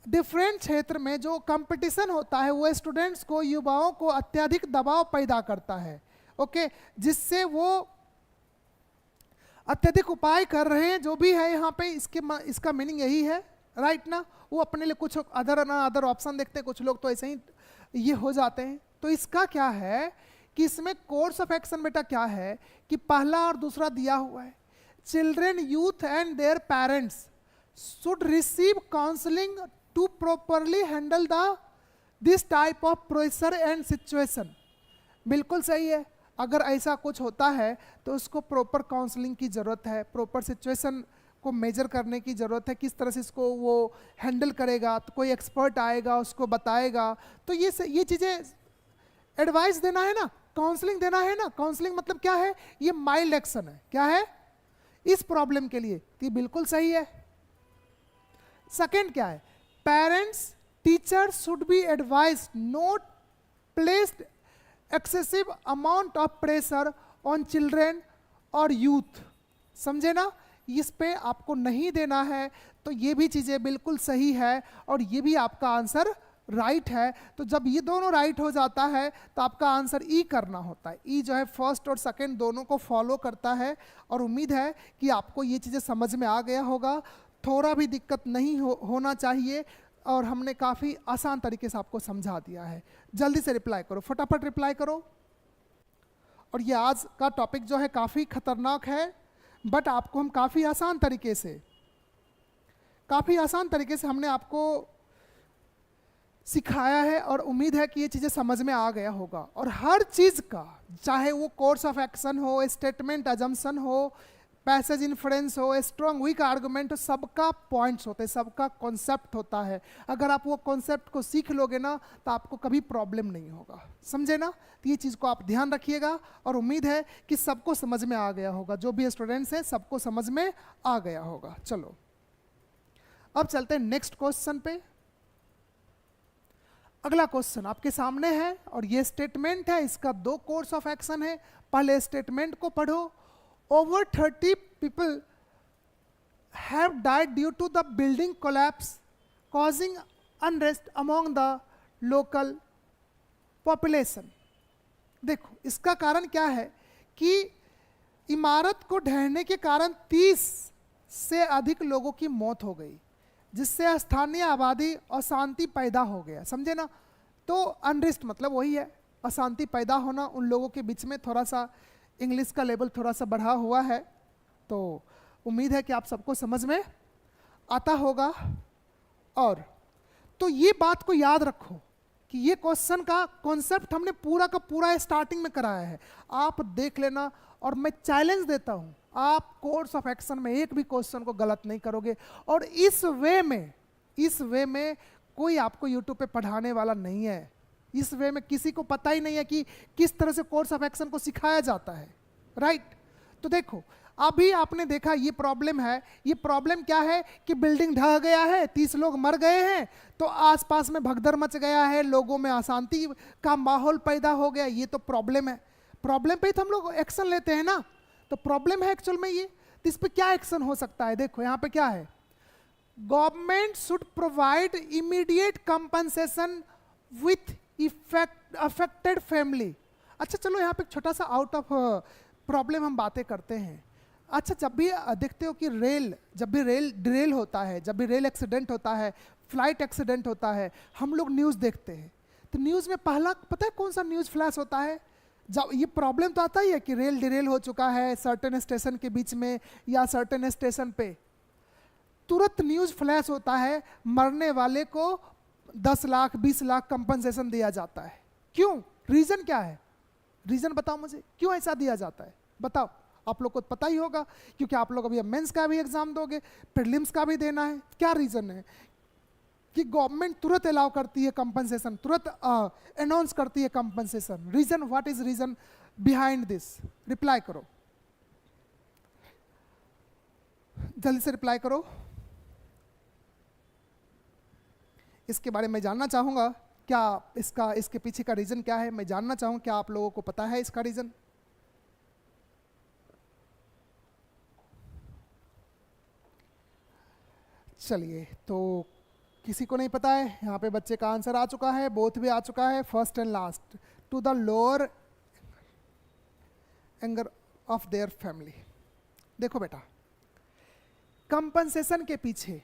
डिफरेंट क्षेत्र में जो कंपटीशन होता है वो स्टूडेंट्स को, युवाओं को अत्यधिक दबाव पैदा करता है। ओके, जिससे वो अत्यधिक उपाय कर रहे हैं, जो भी है यहाँ पे इसका मीनिंग यही है, राइट ना। वो अपने लिए कुछ अदर ऑप्शन देखते हैं, कुछ लोग तो ऐसे ही ये हो जाते हैं। तो इसका क्या है कि इसमें कोर्स ऑफ एक्शन बेटा क्या है कि पहला और दूसरा दिया हुआ है, children, youth and their parents should receive counselling to properly handle this type of pressure and situation. बिल्कुल सही है, अगर ऐसा कुछ होता है तो उसको प्रॉपर काउंसलिंग की ज़रूरत है, प्रॉपर सिचुएशन को मेजर करने की ज़रूरत है, किस तरह से इसको वो हैंडल करेगा, तो कोई एक्सपर्ट आएगा उसको बताएगा। तो ये चीज़ें एडवाइस देना है ना, काउंसलिंग देना है ना। काउंसलिंग मतलब क्या है, ये माइल्ड एक्शन है, क्या है, इस प्रॉब्लम के लिए, तो ये बिल्कुल सही है। सेकेंड क्या है, parents teachers should be advise not placed excessive amount of pressure on children और यूथ। समझे ना, इस पे आपको नहीं देना है। तो ये भी चीज़ें बिल्कुल सही है और ये भी आपका आंसर राइट है। तो जब ये दोनों राइट हो जाता है तो आपका आंसर ई करना होता है। ई जो है फर्स्ट और सेकंड दोनों को फॉलो करता है। और उम्मीद है कि आपको ये चीज़ें समझ में आ गया होगा, थोड़ा भी दिक्कत नहीं होना चाहिए, और हमने काफ़ी आसान तरीके से आपको समझा दिया है। जल्दी से रिप्लाई करो, फटाफट रिप्लाई करो। और ये आज का टॉपिक जो है काफ़ी खतरनाक है, बट आपको हम काफ़ी आसान तरीके से हमने आपको सिखाया है और उम्मीद है कि ये चीज़ें समझ में आ गया होगा। और हर चीज़ का, चाहे वो कोर्स ऑफ एक्शन हो, स्टेटमेंट अजम्पशन हो, पैसेज इन्फ्रेंस हो, स्ट्रॉन्ग वीक आर्गुमेंट हो, सबका पॉइंट्स होते हैं, सबका कॉन्सेप्ट होता है। अगर आप वो कॉन्सेप्ट को सीख लोगे ना तो आपको कभी प्रॉब्लम नहीं होगा, समझे ना। तो ये चीज़ को आप ध्यान रखिएगा और उम्मीद है कि सबको समझ में आ गया होगा, जो भी स्टूडेंट्स हैं सबको समझ में आ गया होगा। चलो अब चलते हैं नेक्स्ट क्वेश्चन पे। अगला क्वेश्चन आपके सामने है और ये स्टेटमेंट है, इसका 2 कोर्स ऑफ एक्शन है। पहले स्टेटमेंट को पढ़ो। Over 30 people have died due to the building collapse, causing unrest among the local population. देखो इसका कारण क्या है कि इमारत को ढहने के कारण 30 से अधिक लोगों की मौत हो गई, जिससे स्थानीय आबादी अशांति पैदा हो गया, समझे ना। तो अनरेस्ट मतलब वही है, अशांति पैदा होना। उन लोगों के बीच में थोड़ा सा इंग्लिश का लेवल थोड़ा सा बढ़ा हुआ है, तो उम्मीद है कि आप सबको समझ में आता होगा। और तो ये बात को याद रखो कि ये क्वेश्चन का कॉन्सेप्ट हमने पूरा का पूरा स्टार्टिंग में कराया है, आप देख लेना। और मैं चैलेंज देता हूँ, आप कोर्स ऑफ एक्शन में एक भी क्वेश्चन को गलत नहीं करोगे। और इस वे में कोई आपको यूट्यूब पे पढ़ाने वाला नहीं है। इस वे में किसी को पता ही नहीं है कि किस तरह से कोर्स ऑफ एक्शन को सिखाया जाता है, राइट। तो देखो अभी आपने देखा ये प्रॉब्लम है। ये प्रॉब्लम क्या है कि बिल्डिंग ढह गया है, 30 लोग मर गए हैं, तो आसपास में भगदड़ मच गया है, लोगों में अशांति का माहौल पैदा हो गया। ये तो प्रॉब्लम है। प्रॉब्लम पे ही तो हम लोग एक्शन लेते हैं ना, तो प्रॉब्लम है एक्चुअल में ये। तो इस पर क्या एक्शन हो सकता है, देखो यहाँ पे क्या है, government should provide immediate compensation with effect affected family. अच्छा चलो यहाँ पे छोटा सा आउट ऑफ प्रॉब्लम हम बातें करते हैं। अच्छा जब भी देखते हो कि जब भी रेल डिरेल होता है, जब भी रेल एक्सीडेंट होता है, फ्लाइट एक्सीडेंट होता है, हम लोग न्यूज़ देखते हैं। तो न्यूज़ में पहला पता है कौन सा न्यूज़ फ्लैश होता है, जब ये प्रॉब्लम तो आता ही है कि रेल डिरेल हो चुका है सर्टेन स्टेशन के बीच में या सर्टेन स्टेशन पे, तुरंत न्यूज़ फ्लैश होता है, मरने वाले को 10 लाख 20 लाख कंपनसेशन दिया जाता है। क्यों, रीजन क्या है, रीजन बताओ मुझे, क्यों ऐसा दिया जाता है, बताओ। आप लोग को पता ही होगा क्योंकि आप लोग अभी मेंस का भी एग्जाम दोगे, प्रीलिम्स का भी देना है। क्या रीजन है कि गवर्नमेंट तुरंत अलाउ करती है कंपनसेशन, तुरंत अनाउंस करती है compensation. Reason, what is reason behind this, reply करो, जल्दी से रिप्लाई करो। इसके बारे में जानना चाहूँगा, क्या इसके पीछे का रीज़न क्या है, मैं जानना चाहूँ क्या आप लोगों को पता है इसका रीज़न। चलिए, तो किसी को नहीं पता है, यहाँ पे बच्चे का आंसर आ चुका है, बोथ भी आ चुका है, first and last, to the lower anger of their family. देखो बेटा, कंपनसेशन के पीछे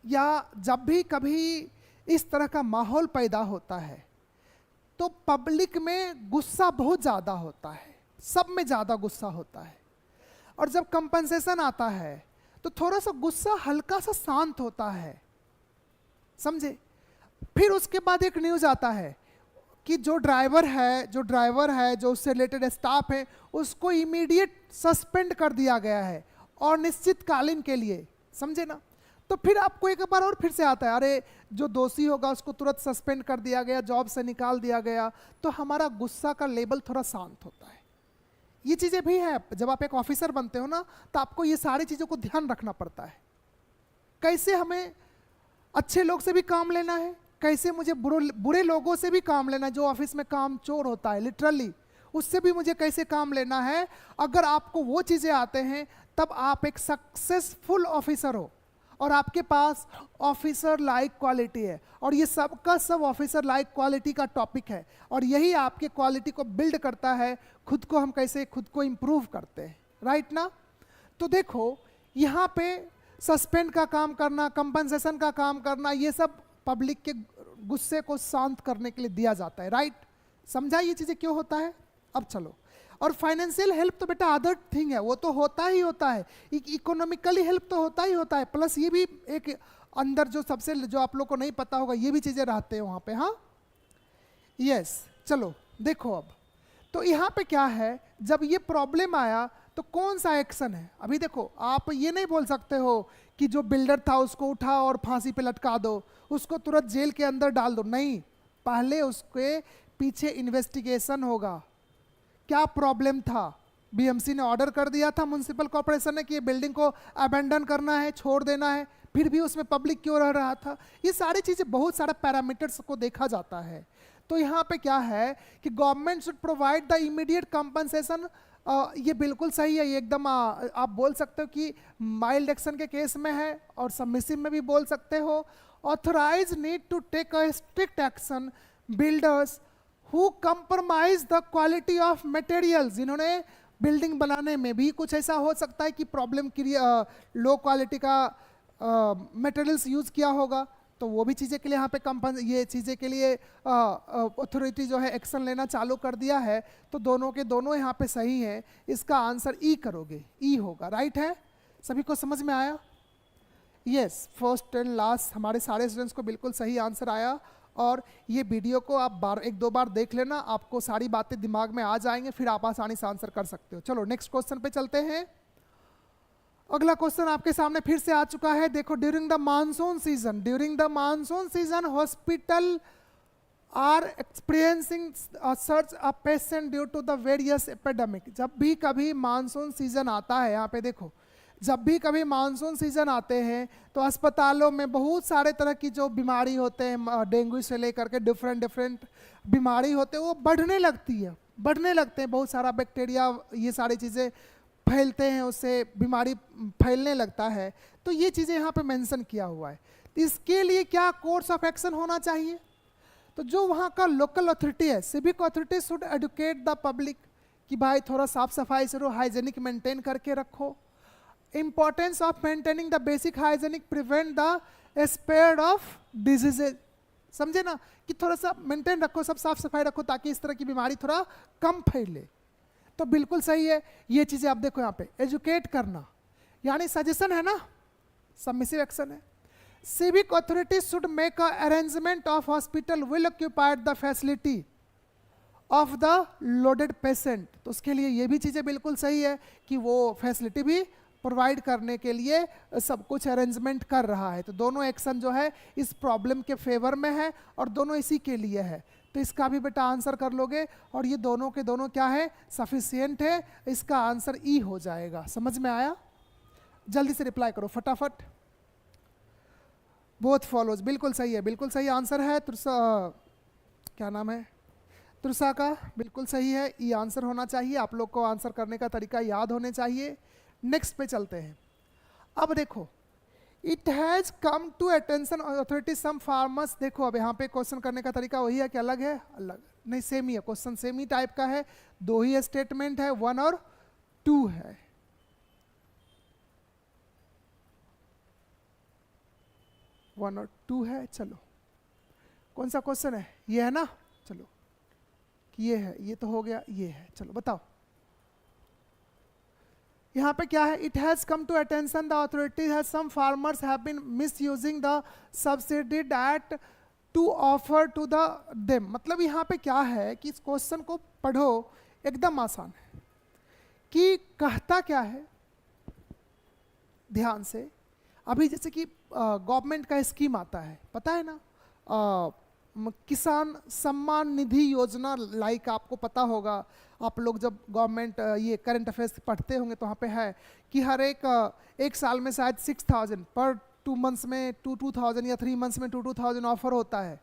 या जब भी कभी इस तरह का माहौल पैदा होता है तो पब्लिक में गुस्सा बहुत ज़्यादा होता है, सब में ज़्यादा गुस्सा होता है। और जब कंपनसेशन आता है तो थोड़ा सा गुस्सा हल्का सा शांत होता है, समझे। फिर उसके बाद एक न्यूज़ आता है कि जो ड्राइवर है जो उससे रिलेटेड स्टाफ है, उसको इमीडिएट सस्पेंड कर दिया गया है और निश्चितकालीन के लिए, समझे ना। तो फिर आपको एक बार और फिर से आता है, अरे जो दोषी होगा उसको तुरंत सस्पेंड कर दिया गया, जॉब से निकाल दिया गया, तो हमारा गुस्सा का लेवल थोड़ा शांत होता है। ये चीज़ें भी है, जब आप एक ऑफिसर बनते हो ना तो आपको ये सारी चीज़ों को ध्यान रखना पड़ता है। कैसे हमें अच्छे लोग से भी काम लेना है, कैसे मुझे बुरे लोगों से भी काम लेना है, जो ऑफिस में काम चोर होता है लिटरली, उससे भी मुझे कैसे काम लेना है। अगर आपको वो चीज़ें आते हैं तब आप एक सक्सेसफुल ऑफिसर हो और आपके पास ऑफिसर लाइक क्वालिटी है। और ये सब का सब ऑफिसर लाइक क्वालिटी का टॉपिक है और यही आपके क्वालिटी को बिल्ड करता है, खुद को हम कैसे खुद को इम्प्रूव करते हैं, राइट ना। तो देखो यहाँ पे सस्पेंड का काम करना, कंपनसेशन का काम करना, ये सब पब्लिक के गुस्से को शांत करने के लिए दिया जाता है, राइट। समझा ये चीज़ें क्यों होता है। अब चलो, और फाइनेंशियल हेल्प तो बेटा अदर थिंग है, वो तो होता ही होता है, इकोनॉमिकली हेल्प तो होता ही होता है, प्लस ये भी एक अंदर जो सबसे जो आप लोग को नहीं पता होगा ये भी चीज़ें रहते हैं वहाँ पे। हाँ यस चलो देखो अब तो यहाँ पे क्या है, जब ये प्रॉब्लम आया तो कौन सा एक्शन है। अभी देखो आप ये नहीं बोल सकते हो कि जो बिल्डर था उसको उठा और फांसी पे लटका दो, उसको तुरंत जेल के अंदर डाल दो, नहीं, पहले उसके पीछे इन्वेस्टिगेशन होगा। क्या प्रॉब्लम था, बीएमसी ने ऑर्डर कर दिया था म्युनिसिपल कॉर्पोरेशन ने कि ये बिल्डिंग को अबेंडन करना है, छोड़ देना है, फिर भी उसमें पब्लिक क्यों रह रहा था, ये सारी चीज़ें बहुत सारे पैरामीटर्स को देखा जाता है। तो यहाँ पे क्या है कि government should provide the immediate compensation, ये बिल्कुल सही है, ये एकदम आप बोल सकते हो कि माइल्ड एक्शन के केस में है और सबमिसिव में भी बोल सकते हो। Authorise need to take a strict action builders who compromise the quality of materials, जिन्होंने बिल्डिंग बनाने में भी कुछ ऐसा हो सकता है कि प्रॉब्लम लो क्वालिटी का मटेरियल्स यूज किया होगा, तो वो भी चीज़ें के लिए यहाँ पे ये चीज़ें के लिए अथॉरिटी जो है एक्शन लेना चालू कर दिया है। तो दोनों के दोनों यहाँ पे सही हैं, इसका आंसर ई करोगे, ई होगा, राइट है। सभी को समझ में आया? यस, फर्स्ट एंड लास्ट हमारे सारे स्टूडेंट्स को बिल्कुल सही आंसर आया। और ये वीडियो को आप एक दो बार देख लेना, आपको सारी बातें दिमाग में आ जाएंगे, फिर आप आसानी से आंसर कर सकते हो। चलो नेक्स्ट क्वेश्चन पे चलते हैं। अगला क्वेश्चन आपके सामने फिर से आ चुका है, देखो, during the monsoon season hospital are experiencing search a patient due to the various epidemic. जब भी कभी मानसून सीजन आता है, यहाँ पे देखो, जब भी कभी मानसून सीजन आते हैं तो अस्पतालों में बहुत सारे तरह की जो बीमारी होते हैं, डेंगू से लेकर के डिफरेंट बीमारी होते हैं, वो बढ़ने लगती है, बढ़ने लगते हैं, बहुत सारा बैक्टीरिया, ये सारी चीज़ें फैलते हैं, उससे बीमारी फैलने लगता है। तो ये चीज़ें यहाँ पे मेंशन किया हुआ है। इसके लिए क्या कोर्स ऑफ एक्शन होना चाहिए, तो जो वहाँ का लोकल अथॉरिटी है, civic authority should educate the public कि भाई थोड़ा साफ सफाई से रहो, हाइजेनिक मेंटेन करके रखो। Importance of maintaining the basic hygienic prevent the spread of diseases, समझे ना, कि थोड़ा सा मेंटेन रखो, सब साफ सफाई रखो ताकि इस तरह की बीमारी थोड़ा कम फैले। तो बिल्कुल सही है, ये चीज़ें आप देखो यहाँ पे, एजुकेट करना यानी सजेशन है ना, सबमिसिव एक्शन है। Civic authority should make a arrangement of hospital will occupied the facility of the loaded patient, तो उसके लिए ये भी चीज़ें बिल्कुल सही है कि वो फैसिलिटी भी प्रोवाइड करने के लिए सब कुछ अरेंजमेंट कर रहा है। तो दोनों एक्शन जो है इस प्रॉब्लम के फेवर में है और दोनों इसी के लिए है। तो इसका भी बेटा आंसर कर लोगे, और ये दोनों के दोनों क्या है, सफिशिएंट है, इसका आंसर ई हो जाएगा। समझ में आया? जल्दी से रिप्लाई करो फटाफट। बोथ फॉलोज, बिल्कुल सही है, बिल्कुल सही आंसर है। क्या नाम है, तुरसा का, बिल्कुल सही है, ई आंसर होना चाहिए। आप लोग को आंसर करने का तरीका याद होने चाहिए। नेक्स्ट पे चलते हैं। अब देखो, it has come to attention authority some farmers, देखो अब यहाँ पे क्वेश्चन करने का तरीका वही है कि अलग है, अलग नहीं, सेम ही है, क्वेश्चन सेम ही टाइप का है। दो ही स्टेटमेंट है, 1 और 2 है। वन और 2 है। चलो कौन सा क्वेश्चन है, ये है ना, चलो ये है, ये तो हो गया, ये है, चलो बताओ यहाँ पे क्या है। It has come to attention the authority has some farmers have been misusing the subsidy that to offer to the them, मतलब यहाँ पे क्या है कि इस क्वेश्चन को पढ़ो, एकदम आसान है कि कहता क्या है, ध्यान से। अभी जैसे कि गवर्नमेंट का स्कीम आता है, पता है ना, किसान सम्मान निधि योजना, लाइक आपको पता होगा, आप लोग जब गवर्नमेंट ये करंट अफेयर्स पढ़ते होंगे तो वहाँ पे है कि हर एक साल में शायद 6,000 पर 2 मंथ्स में 2,000 या 3 मंथ्स में 2,000 ऑफर होता है,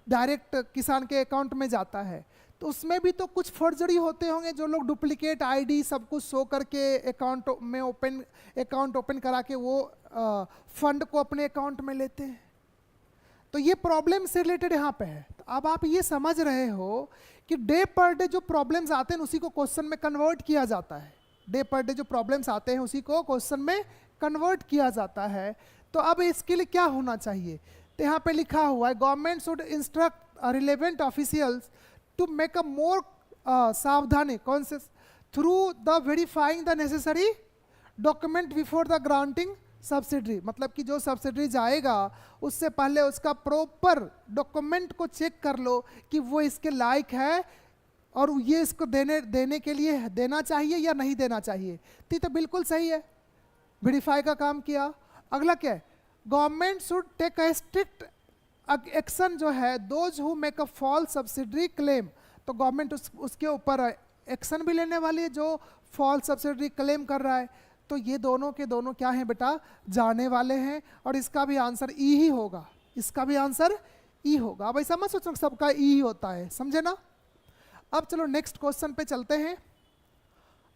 डायरेक्ट किसान के अकाउंट में जाता है। तो उसमें भी तो कुछ फर्जरी होते होंगे, जो लोग डुप्लीकेट आईडी सब कुछ शो करके अकाउंट ओपन करा के वो फंड को अपने अकाउंट में लेते हैं। तो ये प्रॉब्लम से रिलेटेड यहाँ पे है। तो अब आप ये समझ रहे हो कि डे पर डे जो प्रॉब्लम्स आते हैं उसी को क्वेश्चन में कन्वर्ट किया जाता है। डे पर डे जो प्रॉब्लम्स आते हैं उसी को क्वेश्चन में कन्वर्ट किया जाता है। तो अब इसके लिए क्या होना चाहिए, तो यहाँ पे लिखा हुआ है, government should instruct relevant officials to make a more सावधानी conscious through the verifying the necessary document before the granting subsidiary, मतलब कि जो सब्सिडरी जाएगा उससे पहले उसका प्रॉपर डॉक्यूमेंट को चेक कर लो कि वो इसके लायक है और ये इसको देने के लिए देना चाहिए या नहीं देना चाहिए। तो बिल्कुल सही है, वेरीफाई का काम किया। अगला क्या है, government should take a strict action जो है those who make a false subsidiary claim. तो गवर्नमेंट उसके ऊपर एक्शन भी लेने वाली है जो फॉल्स सब्सिडरी क्लेम कर रहा है। तो ये दोनों के दोनों क्या हैं बेटा, जाने वाले हैं, और इसका भी आंसर ई ही होगा, इसका भी आंसर ई होगा। अब ऐसा मत सोचो सबका ई ही होता है, समझे ना। अब चलो नेक्स्ट क्वेश्चन पे चलते हैं।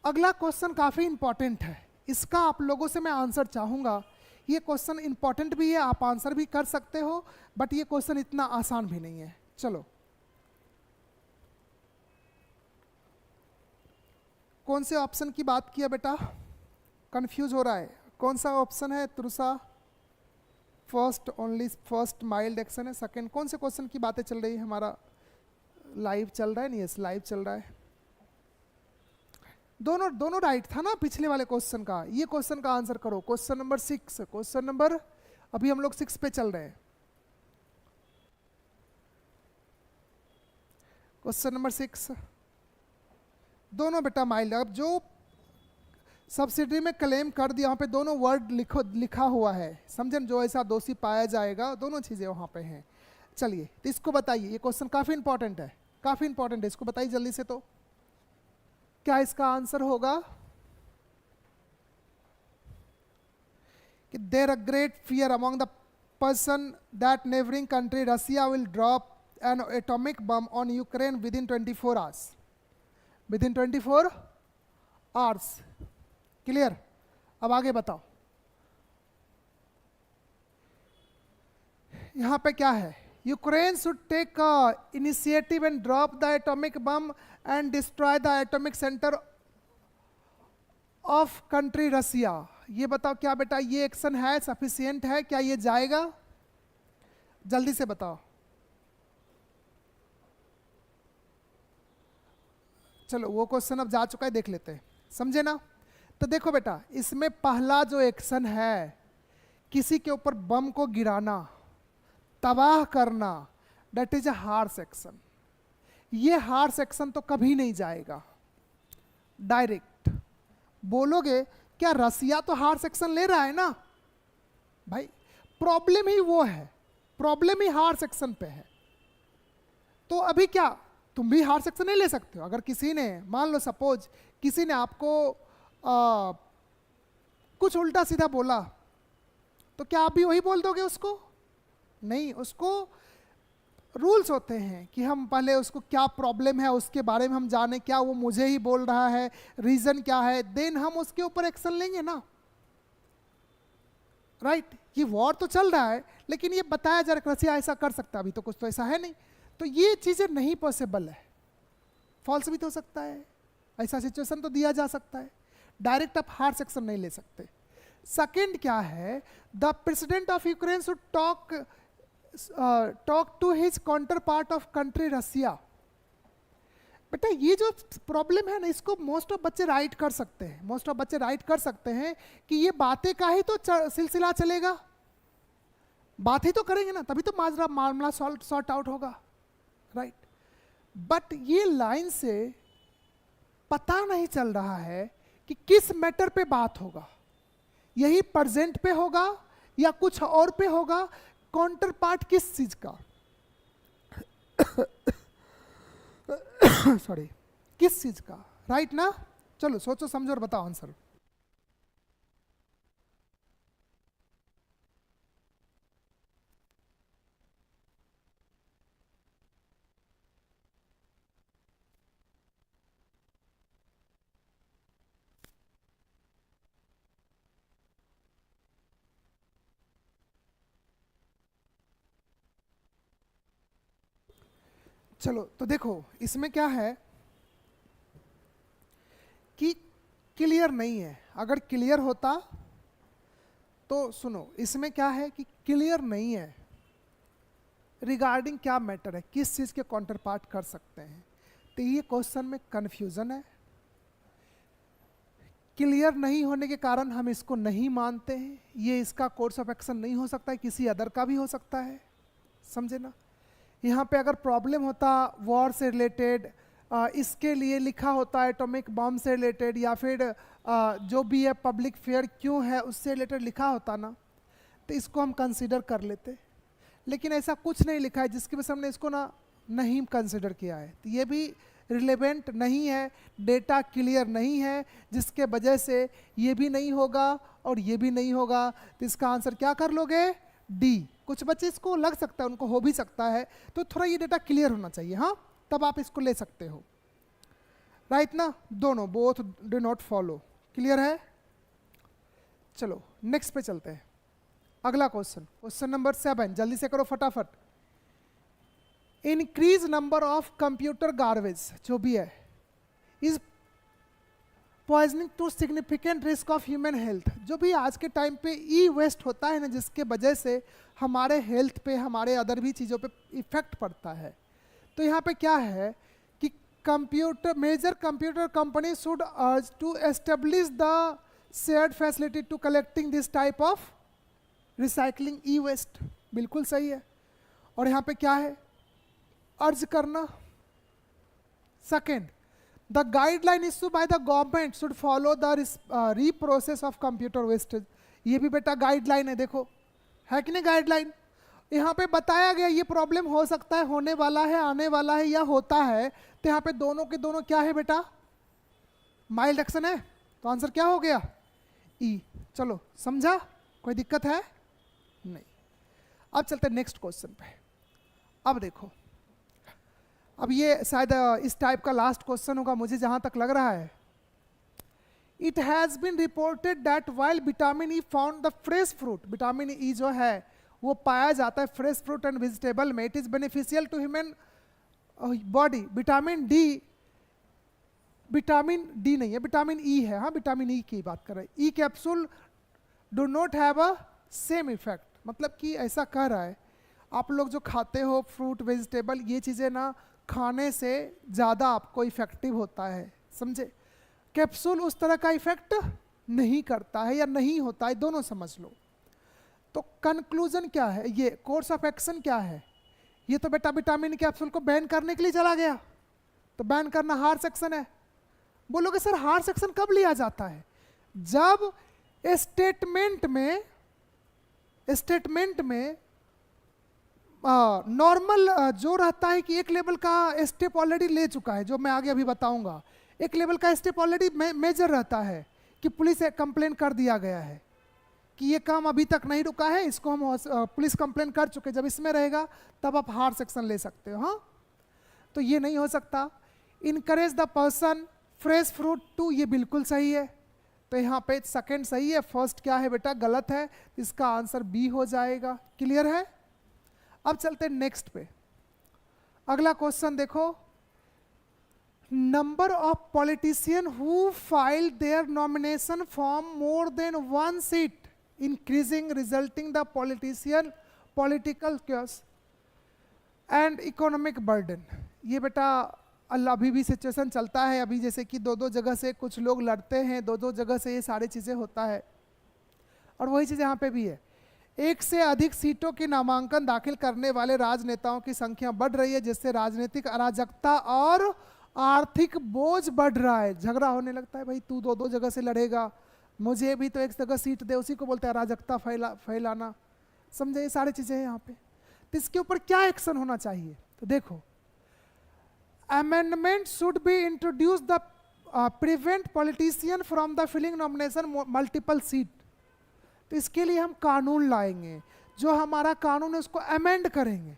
अगला क्वेश्चन काफी इंपॉर्टेंट है, इसका आप लोगों से मैं आंसर चाहूंगा। ये क्वेश्चन इंपॉर्टेंट भी है, आप आंसर भी कर सकते हो, बट ये क्वेश्चन इतना आसान भी नहीं है। चलो, कौन से ऑप्शन की बात किया बेटा, कंफ्यूज हो रहा है, कौन सा ऑप्शन है Tursa? First, only first mild action है। सेकंड, कौन से क्वेश्चन की बातें चल रही है? हमारा लाइव चल रहा है, नहीं यस लाइव चल रहा है। दोनों राइट था ना पिछले वाले क्वेश्चन का। ये क्वेश्चन का आंसर करो, क्वेश्चन नंबर 6, क्वेश्चन नंबर, अभी हम लोग 6 पे चल रहे हैं। क्वेश्चन नंबर 6, दोनों बेटा माइल्ड। अब जो सब्सिडी में क्लेम कर दिया, वहाँ पे दोनों वर्ड लिखा हुआ है, समझन, जो ऐसा दोषी पाया जाएगा, दोनों चीजें वहाँ पे हैं। चलिए, तो इसको बताइए, ये क्वेश्चन काफी इंपॉर्टेंट है, काफी इंपॉर्टेंट है, इसको बताइए जल्दी से। तो क्या इसका आंसर होगा कि there a great fear among the person that neighbouring country Russia will drop an atomic bomb on Ukraine within 24 hours. Within 24 hours, clear? अब आगे बताओ, यहां पे क्या है? Ukraine should take initiative and drop the atomic bomb and destroy the atomic centre of country Russia. ये बताओ क्या बेटा ये एक्शन है, सफिशिएंट है, क्या ये जाएगा? जल्दी से बताओ। चलो, वो क्वेश्चन अब जा चुका है, देख लेते हैं, समझे ना। तो देखो बेटा, इसमें पहला जो एक्शन है, किसी के ऊपर बम को गिराना, तबाह करना, that is a harsh action. ये हार्श एक्शन तो कभी नहीं जाएगा। डायरेक्ट बोलोगे क्या रसिया तो हार्श एक्शन ले रहा है ना भाई, प्रॉब्लम ही वो है, प्रॉब्लम ही हार्श एक्शन पे है। तो अभी क्या तुम भी हार्श एक्शन नहीं ले सकते हो? अगर किसी ने, मान लो सपोज किसी ने आपको कुछ उल्टा सीधा बोला, तो क्या आप भी वही बोल दोगे उसको? नहीं, उसको रूल्स होते हैं कि हम पहले उसको क्या प्रॉब्लम है उसके बारे में हम जाने, क्या वो मुझे ही बोल रहा है, रीजन क्या है, देन हम उसके ऊपर एक्शन लेंगे ना, राइट? ये वॉर तो चल रहा है, लेकिन ये बताया जा रहा है रसिया ऐसा कर सकता है, अभी तो कुछ तो ऐसा है नहीं, तो ये चीजें नहीं पॉसिबल है। फॉल्स भी तो हो सकता है, ऐसा सिचुएशन तो दिया जा सकता है, डायरेक्ट आप हार्श एक्शन नहीं ले सकते। सेकेंड क्या है, the president of Ukraine should talk to his counterpart of country Russia. बेटा ये जो प्रॉब्लम है ना, इसको मोस्ट ऑफ बच्चे राइट कर सकते हैं, मोस्ट ऑफ बच्चे राइट कर सकते हैं कि ये बातें का ही तो सिलसिला चलेगा, बात ही तो करेंगे ना, तभी तो मामला सॉर्ट आउट होगा, राइट? बट ये लाइन से पता नहीं चल रहा है कि किस मैटर पे बात होगा, यही प्रेजेंट पे होगा या कुछ और पे होगा, काउंटर पार्ट किस चीज का सॉरी किस चीज का, राइट ना? चलो सोचो समझो और बताओ आंसर। चलो तो देखो इसमें क्या है कि क्लियर नहीं है। अगर क्लियर होता तो सुनो, इसमें क्या है कि क्लियर नहीं है रिगार्डिंग क्या मैटर है, किस चीज के काउंटर पार्ट कर सकते हैं, तो ये क्वेश्चन में कंफ्यूजन है। क्लियर नहीं होने के कारण हम इसको नहीं मानते हैं, ये इसका कोर्स ऑफ एक्शन नहीं हो सकता है, किसी अदर का भी हो सकता है, समझे ना। यहाँ पे अगर प्रॉब्लम होता वॉर से रिलेटेड, इसके लिए लिखा होता है एटॉमिक बॉम्ब से रिलेटेड, या फिर जो भी है पब्लिक फेयर क्यों है उससे रिलेटेड लिखा होता ना, तो इसको हम कंसिडर कर लेते। लेकिन ऐसा कुछ नहीं लिखा है जिसकी वजह से हमने इसको ना नहीं कंसिडर किया है, तो ये भी रिलेवेंट नहीं है, डेटा क्लियर नहीं है, जिसके वजह से ये भी नहीं होगा और ये भी नहीं होगा। तो इसका आंसर क्या कर लोगे? डी। कुछ बच्चे इसको लग सकता है, उनको हो भी सकता है, तो थोड़ा ये डेटा क्लियर होना चाहिए, हाँ, तब आप इसको ले सकते हो, राइट ना। दोनों, both do not follow. Clear है? चलो नेक्स्ट पे चलते हैं। अगला क्वेश्चन, क्वेश्चन नंबर 7, जल्दी से करो फटाफट। Increase number of computer garbage, जो भी है, is poisoning to significant risk of human health. जो भी आज के टाइम पे ई वेस्ट होता है ना, जिसके वजह से हमारे हेल्थ पे, हमारे अदर भी चीज़ों पे इफेक्ट पड़ता है। तो यहाँ पे क्या है कि computer, major computer company should urge to establish the shared facility to collecting this type of recycling e waste. बिल्कुल सही है। और यहाँ पे क्या है? अर्ज करना। Second, the guideline issue by the government should follow the reprocess of computer wastage. ये भी बेटा गाइडलाइन है, देखो है कि नहीं गाइडलाइन। यहाँ पे बताया गया ये प्रॉब्लम हो सकता है, होने वाला है, आने वाला है या होता है। तो यहाँ पे दोनों के दोनों क्या है बेटा? माइल्ड एक्शन है। तो आंसर क्या हो गया? ई। चलो समझा, कोई दिक्कत है? नहीं। अब चलते नेक्स्ट क्वेश्चन पे। अब देखो, अब ये शायद इस टाइप का लास्ट क्वेश्चन होगा मुझे जहां तक लग रहा है। It has been reported that while vitamin E found the fresh fruit, vitamin E जो है वो पाया जाता है फ्रेश फ्रूट एंड वेजिटेबल में, it is beneficial to human body. Vitamin D नहीं है, विटामिन ई है, हाँ विटामिन ई की बात कर रहे हैं। E capsule do not have a same effect, मतलब कि ऐसा कह रहा है आप लोग जो खाते हो फ्रूट वेजिटेबल, ये चीज़ें ना खाने से ज़्यादा आपको इफेक्टिव होता है, समझे। कैप्सूल उस तरह का इफेक्ट नहीं करता है या नहीं होता है, दोनों समझ लो। तो कंक्लूजन क्या है, ये कोर्स ऑफ एक्शन क्या है? ये तो बेटा विटामिन कैप्सूल को बैन करने के लिए चला गया, तो बैन करना हार्श एक्शन है। बोलोगे सर हार्श एक्शन कब लिया जाता है? जब स्टेटमेंट में नॉर्मल जो रहता है कि एक लेवल का स्टेप ऑलरेडी ले चुका है, जो मैं आगे अभी बताऊंगा। एक लेवल का स्टेप ऑलरेडी मेजर रहता है कि पुलिस कंप्लेन कर दिया गया है कि ये काम अभी तक नहीं रुका है, इसको हम पुलिस कंप्लेन कर चुके। जब इसमें रहेगा तब आप हार्श एक्शन ले सकते हो, हाँ। तो ये नहीं हो सकता। Encourage the person fresh fruit to, ये बिल्कुल सही है। तो यहाँ पे सेकंड सही है, फर्स्ट क्या है बेटा? गलत है। इसका आंसर बी हो जाएगा। क्लियर है? अब चलते हैं नेक्स्ट पे। अगला क्वेश्चन देखो, number of politician who file there nomination form more than one seat increasing resulting the politician political chaos and economic burden. ये बेटा अभी भी सिचुएशन चलता है, अभी जैसे कि दो दो जगह से कुछ लोग लड़ते हैं, दो दो जगह से ये सारी चीज़ें होता है। और वही चीज़ यहाँ पे भी है। एक से अधिक सीटों की नामांकन दाखिल करने वाले राजनेताओं की संख्या बढ़ रही है, जिससे राजनीतिक अराजकता और आर्थिक बोझ बढ़ रहा है। झगड़ा होने लगता है, भाई तू दो दो जगह से लड़ेगा, मुझे भी तो एक जगह सीट दे, उसी को बोलते हैं अराजकता फैलाना, समझे। ये सारी चीज़ें हैं यहाँ पे। तो इसके ऊपर क्या एक्शन होना चाहिए? तो देखो, amendment should be introduced the prevent politician from the filling nomination multiple seat। तो इसके लिए हम कानून लाएंगे, जो हमारा कानून है उसको अमेंड करेंगे।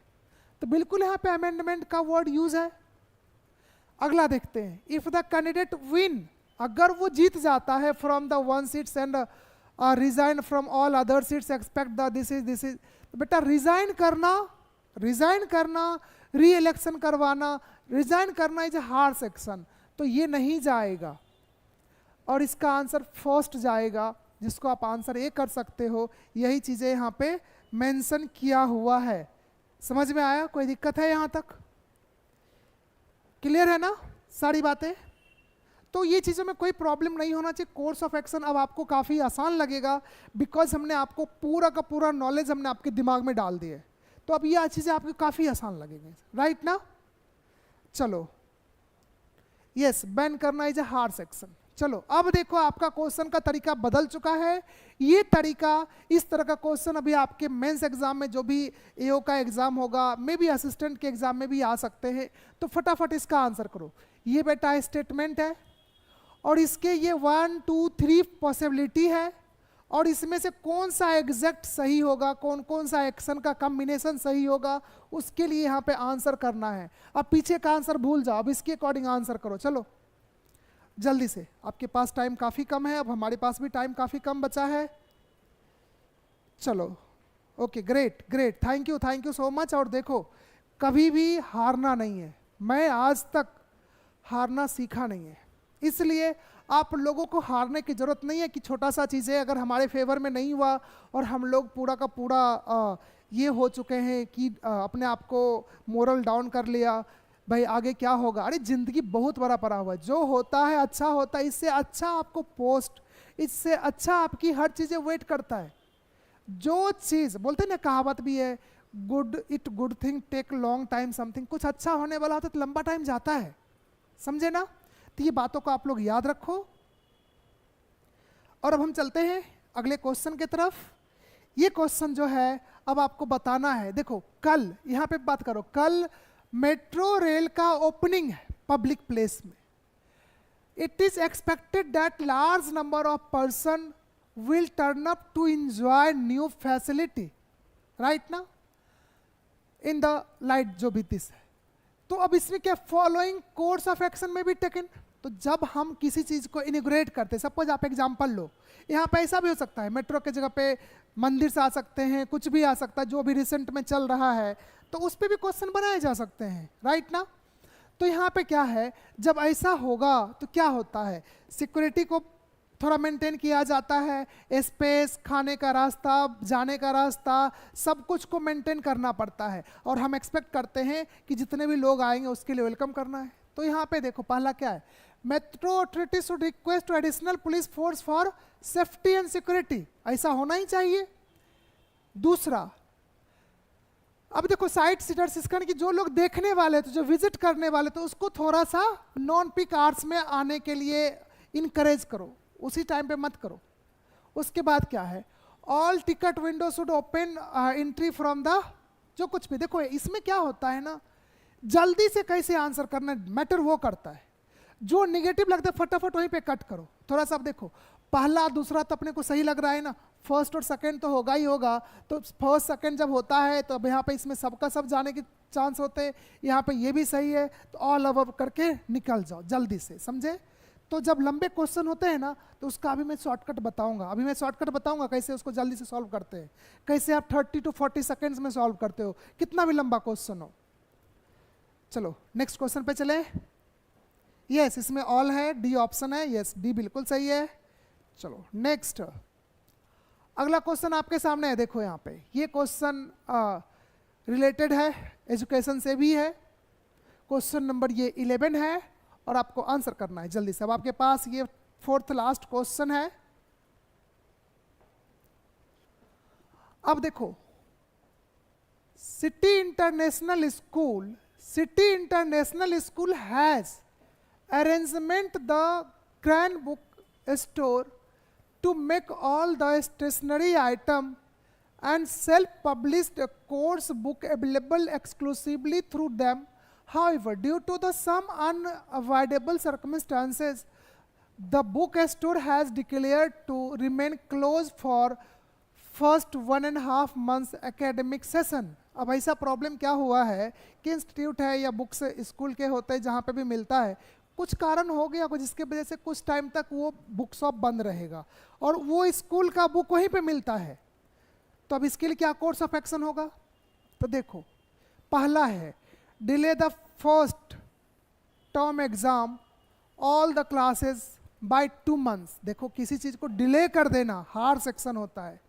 तो बिल्कुल यहाँ पे अमेंडमेंट का वर्ड यूज है। अगला देखते हैं, इफ द कैंडिडेट विन, अगर वो जीत जाता है from the one seats and resign from all other seats expect the this is. तो बेटा रिजाइन करना, री इलेक्शन करवाना, रिजाइन करना इज हार्श एक्शन, तो ये नहीं जाएगा। और इसका आंसर फर्स्ट जाएगा, जिसको आप आंसर ए कर सकते हो। यही चीज़ें यहाँ पे मेंशन किया हुआ है। समझ में आया? कोई दिक्कत है यहाँ तक? क्लियर है ना सारी बातें? तो तो ये चीज़ों में कोई प्रॉब्लम नहीं होना चाहिए। कोर्स ऑफ एक्शन अब आपको काफ़ी आसान लगेगा, बिकॉज हमने आपको पूरा का पूरा नॉलेज हमने आपके दिमाग में डाल दिए, तो अब ये चीज़ें आपको काफ़ी आसान लगेंगी, राइट ना। चलो, यस, बैन करना इज ए हार्ड सेक्शन। चलो अब देखो, आपका क्वेश्चन का तरीका बदल चुका है। ये तरीका, इस तरह का क्वेश्चन अभी आपके मेंस एग्जाम में, जो भी एओ का एग्जाम होगा, मे बी असिस्टेंट के एग्जाम में भी आ सकते हैं, तो फटाफट इसका आंसर करो। ये बेटा स्टेटमेंट है, और इसके ये 1 2 3 पॉसिबिलिटी है, और इसमें से कौन सा एग्जैक्ट सही होगा, कौन कौन सा एक्शन का कॉम्बिनेशन सही होगा, उसके लिए यहाँ पे आंसर करना है। अब पीछे का आंसर भूल जाओ, अब इसके अकॉर्डिंग आंसर करो। चलो जल्दी से, आपके पास टाइम काफ़ी कम है, अब हमारे पास भी टाइम काफ़ी कम बचा है। चलो, okay, great great, thank you so much. और देखो, कभी भी हारना नहीं है, मैं आज तक हारना सीखा नहीं है, इसलिए आप लोगों को हारने की ज़रूरत नहीं है कि छोटा सा चीज़ है, अगर हमारे फेवर में नहीं हुआ और हम लोग पूरा का पूरा ये हो चुके हैं कि अपने आप को मोरल डाउन कर लिया, भाई आगे क्या होगा। अरे ज़िंदगी बहुत बड़ा पड़ा हुआ है, जो होता है अच्छा होता है, इससे अच्छा आपको पोस्ट, इससे अच्छा आपकी हर चीज़ें वेट करता है। जो चीज़ बोलते हैं ना, कहावत भी है, good thing take long time something, कुछ अच्छा होने वाला होता है तो लंबा टाइम जाता है, समझे ना। तो ये बातों को आप लोग याद रखो। और अब हम चलते हैं अगले क्वेश्चन की तरफ। ये क्वेश्चन जो है अब आपको बताना है, देखो कल, यहाँ पे बात करो, कल मेट्रो रेल का ओपनिंग है पब्लिक प्लेस में। It is expected that large number of person will turn up to enjoy new facility, right ना, इन द लाइट जो भी दिस है। तो अब इसमें क्या, फॉलोइंग कोर्स ऑफ एक्शन में भी टेकन। तो जब हम किसी चीज को इनिग्रेट करते हैं, सपोज आप एग्जांपल लो, यहाँ पे ऐसा भी हो सकता है, मेट्रो के जगह पे मंदिर से आ सकते हैं, कुछ भी आ सकता है, जो भी रिसेंट में चल रहा है, तो उस पर भी क्वेश्चन बनाए जा सकते हैं, राइट ना। तो यहाँ पे क्या है, जब ऐसा होगा तो क्या होता है, सिक्योरिटी को थोड़ा मेंटेन किया जाता है, स्पेस, खाने का रास्ता, जाने का रास्ता, सब कुछ को मेंटेन करना पड़ता है, और हम एक्सपेक्ट करते हैं कि जितने भी लोग आएंगे उसके लिए वेलकम करना है। तो यहाँ पे देखो, पहला क्या है, metro authority should request to additional police force for safety and security, ऐसा होना ही चाहिए। दूसरा, अब देखो साइट सीटर्स, इसका कि जो लोग देखने वाले, तो जो विजिट करने वाले, तो उसको थोड़ा सा नॉन पीक आवर्स में आने के लिए इनकरेज करो, उसी टाइम पे मत करो। उसके बाद क्या है, all ticket window should open entry from the, जो कुछ भी, देखो इसमें क्या होता है ना, जल्दी से कैसे आंसर करना मैटर वो करता है, जो निगेटिव लगता है फटाफट वहीं पे कट करो थोड़ा सा। अब देखो, पहला दूसरा तो अपने को सही लग रहा है ना, फर्स्ट और सेकंड तो होगा ही होगा, तो फर्स्ट सेकंड जब होता है तो अब यहाँ पे इसमें सबका सब जाने के चांस होते हैं, यहाँ पे ये भी सही है, तो ऑल ओवर करके निकल जाओ जल्दी से, समझे। तो जब लंबे क्वेश्चन होते हैं ना, तो उसका अभी मैं शॉर्टकट बताऊंगा, कैसे उसको जल्दी से सॉल्व करते हैं, कैसे आप 30 to 40 सेकेंड्स में सॉल्व करते हो, कितना भी लंबा क्वेश्चन हो। चलो नेक्स्ट क्वेश्चन पे चले। यस, इसमें ऑल है, डी ऑप्शन है, यस डी बिल्कुल सही है। चलो नेक्स्ट, अगला क्वेश्चन आपके सामने है, देखो यहाँ पे, ये क्वेश्चन रिलेटेड है, एजुकेशन से भी है। क्वेश्चन नंबर ये 11 है, और आपको आंसर करना है जल्दी से। अब आपके पास ये 4th लास्ट क्वेश्चन है। अब देखो, city international school has arrangement the grand book store to make all the stationery item and self-published course book available exclusively through them. However, due to the some unavoidable circumstances, the book store has declared to remain closed for first 1.5 months academic session. अब ऐसा problem क्या हुआ है कि institute है या books school के होते हैं, जहाँ पे भी मिलता है, कुछ कारण हो गया जिसके वजह से कुछ टाइम तक वो बुक शॉप बंद रहेगा, और वो स्कूल का बुक वहीं पे मिलता है। तो अब इसके लिए क्या कोर्स ऑफ एक्शन होगा, तो देखो, पहला है delay the first term exam all the classes bye 2 months। देखो, किसी चीज को डिले कर देना हार्ड सेक्शन होता है,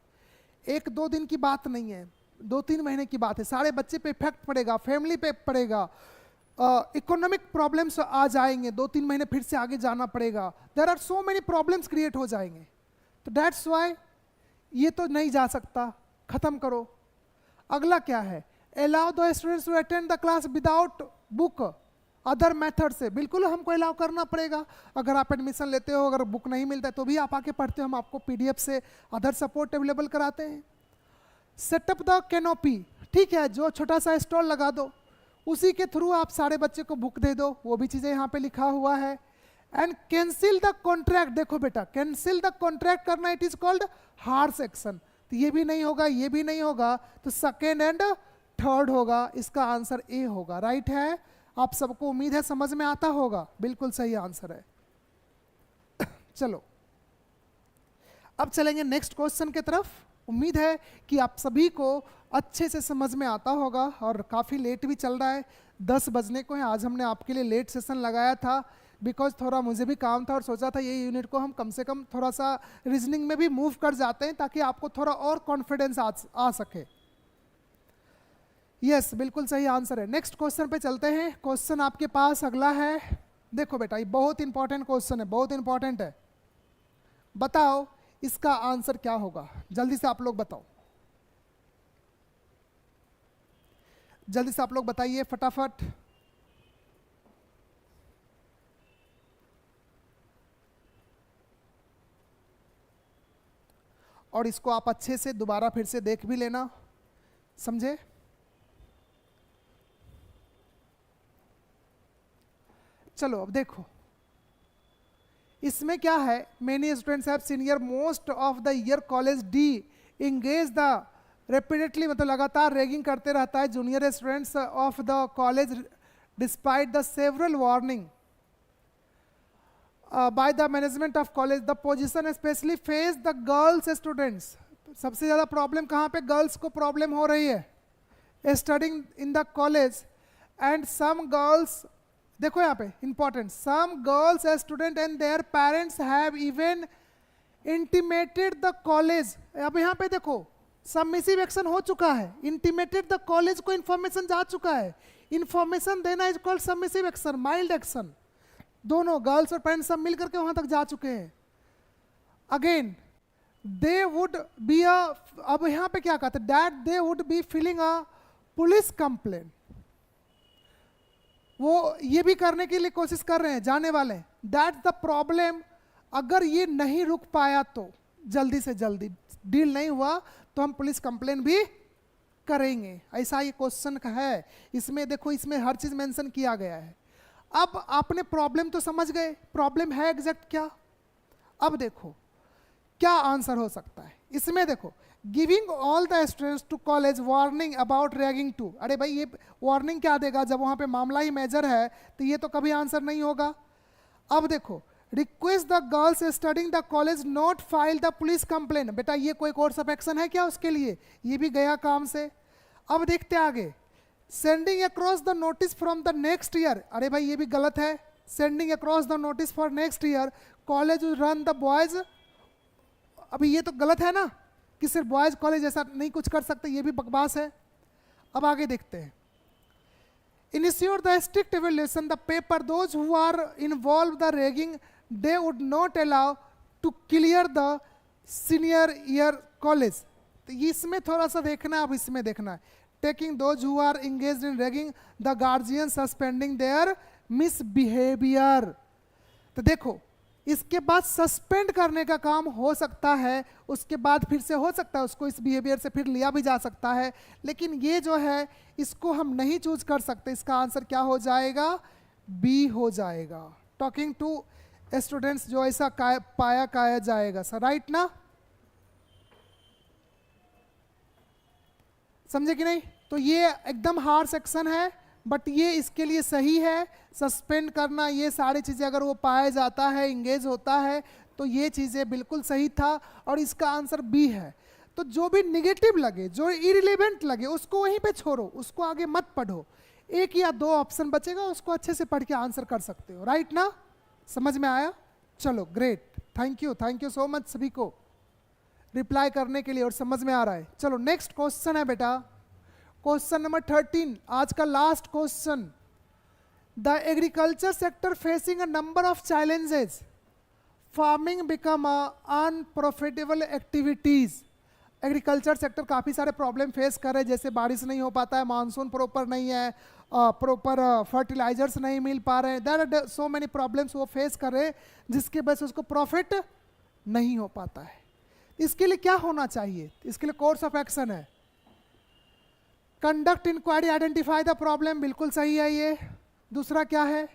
1-2 दिन की बात नहीं है, 2-3 महीने की बात है, सारे बच्चे पे इफेक्ट पड़ेगा, फैमिली पे पड़ेगा, इकोनॉमिक प्रॉब्लम्स आ जाएंगे, 2-3 महीने फिर से आगे जाना पड़ेगा, there are so many problems create हो जाएंगे, तो दैट्स वाई ये तो नहीं जा सकता, खत्म करो। अगला क्या है, allow the students to attend the class without book other method से, बिल्कुल हमको अलाउ करना पड़ेगा। अगर आप एडमिशन लेते हो, अगर बुक नहीं मिलता है तो भी आप आके पढ़ते हो, हम आपको पीडीएफ से अदर सपोर्ट अवेलेबल कराते हैं। सेटअप द कैनोपी, ठीक है, जो छोटा सा स्टॉल लगा दो, उसी के थ्रू आप सारे बच्चे को बुक दे दो, वो भी चीज़ें यहाँ पे लिखा हुआ है। एंड कैंसिल द कॉन्ट्रैक्ट, देखो बेटा कैंसिल द कॉन्ट्रैक्ट करना, it is called harsh action, तो ये भी नहीं होगा, ये भी नहीं होगा, तो सेकेंड एंड थर्ड होगा, इसका आंसर ए होगा। राइट है, आप सबको उम्मीद है समझ में आता होगा, बिल्कुल सही आंसर है। चलो अब चलेंगे नेक्स्ट क्वेश्चन की तरफ। उम्मीद है कि आप सभी को अच्छे से समझ में आता होगा, और काफ़ी लेट भी चल रहा है, 10 बजने को है। आज हमने आपके लिए लेट सेशन लगाया था बिकॉज थोड़ा मुझे भी काम था, और सोचा था ये यूनिट को हम कम से कम थोड़ा सा रीजनिंग में भी मूव कर जाते हैं ताकि आपको थोड़ा और कॉन्फिडेंस आ सके। यस, बिल्कुल सही आंसर है। नेक्स्ट क्वेश्चन पे चलते हैं। क्वेश्चन आपके पास अगला है, देखो बेटा ये बहुत इंपॉर्टेंट क्वेश्चन है, बहुत इंपॉर्टेंट है। बताओ इसका आंसर क्या होगा, जल्दी से आप लोग बताओ, जल्दी से आप लोग बताइए फटाफट। और इसको आप अच्छे से दोबारा फिर से देख भी लेना, समझे। चलो अब देखो इसमें क्या है, many students have senior most of the year college the engage the repeatedly, मतलब लगातार रैगिंग करते रहता है junior students of the college despite the several warning by the management of college, the position specially face the girls students. सबसे ज़्यादा problem कहाँ पे girls को प्रॉब्लम हो रही है studying in the college, and some girls, देखो यहाँ पे important, some girls student and their parents have even intimated the college. अब यहाँ पे देखो सबमिसिव एक्शन हो चुका है, इंटीमेटेड द कॉलेज को इंफॉर्मेशन जा चुका है। इंफॉर्मेशन देना is called submissive action, mild action. दोनों गर्ल्स और पेरेंट्स सब मिलकर के वहां तक जा चुके हैं। Again they would be a, अब यहाँ पे क्या कहते हैं, that they would be feeling a police complaint, वो ये भी करने के लिए कोशिश कर रहे हैं, जाने वाले हैं। दैट्स द प्रॉब्लम, अगर ये नहीं रुक पाया तो जल्दी से जल्दी डील नहीं हुआ तो हम पुलिस कंप्लेन भी करेंगे, ऐसा ये क्वेश्चन का है। इसमें देखो इसमें हर चीज मेंशन किया गया है। अब आपने प्रॉब्लम तो समझ गए, प्रॉब्लम है एग्जैक्ट क्या। अब देखो क्या आंसर हो सकता है इसमें, देखो giving all the students to college warning about ragging to. अरे भाई ये वार्निंग क्या देगा जब वहां पे मामला ही मेजर है, तो ये तो कभी आंसर नहीं होगा। अब देखो request the girls studying the college not file the police complain, बेटा ये कोई कोर्स ऑफ एक्शन है क्या उसके लिए, ये भी गया काम से। अब देखते आगे, sending across the notice from the next year, अरे भाई ये भी गलत है। Sending across the notice for next year college run the boys, अभी ये तो गलत है ना कि सिर्फ बॉयज कॉलेज ऐसा नहीं कुछ कर सकते, ये भी बकवास है। अब आगे देखते हैं, initiate the strict evaluation the paper those who are involve the ragging they would not allow to clear the senior year college. तो इसमें थोड़ा सा देखना है, अब इसमें देखना है, taking those who are engaged in ragging the guardian suspending their misbehaviour. तो देखो इसके बाद सस्पेंड करने का काम हो सकता है, उसके बाद फिर से हो सकता है उसको इस बिहेवियर से फिर लिया भी जा सकता है, लेकिन ये जो है इसको हम नहीं चूज कर सकते। इसका आंसर क्या हो जाएगा, बी हो जाएगा। टॉकिंग टू स्टूडेंट्स जो ऐसा पाया जाएगा सर, राइट ना, समझे कि नहीं। तो ये एकदम हार्श एक्शन है, बट ये इसके लिए सही है। सस्पेंड करना, ये सारी चीज़ें अगर वो पाया जाता है, इंगेज होता है, तो ये चीज़ें बिल्कुल सही था, और इसका आंसर बी है। तो जो भी निगेटिव लगे, जो इरिलेवेंट लगे, उसको वहीं पे छोड़ो, उसको आगे मत पढ़ो। एक या दो ऑप्शन बचेगा, उसको अच्छे से पढ़ के आंसर कर सकते हो, राइट ना, समझ में आया। चलो great, thank you so much सभी को रिप्लाई करने के लिए, और समझ में आ रहा है। चलो नेक्स्ट क्वेश्चन है बेटा, क्वेश्चन नंबर 13, आज का last question. The agriculture sector facing a number of challenges, farming become unprofitable activities. Agriculture sector काफ़ी सारे प्रॉब्लम फेस कर रहे हैं, जैसे बारिश नहीं हो पाता है, मानसून प्रॉपर नहीं है, प्रॉपर फर्टिलाइजर्स नहीं मिल पा रहे हैं, there are so many problems वो फेस कर रहे हैं जिसके वजह से उसको प्रॉफिट नहीं हो पाता है। इसके लिए क्या होना चाहिए? इसके लिए कोर्स ऑफ एक्शन है conduct inquiry, identify the problem, बिल्कुल सही है ये। दूसरा क्या है?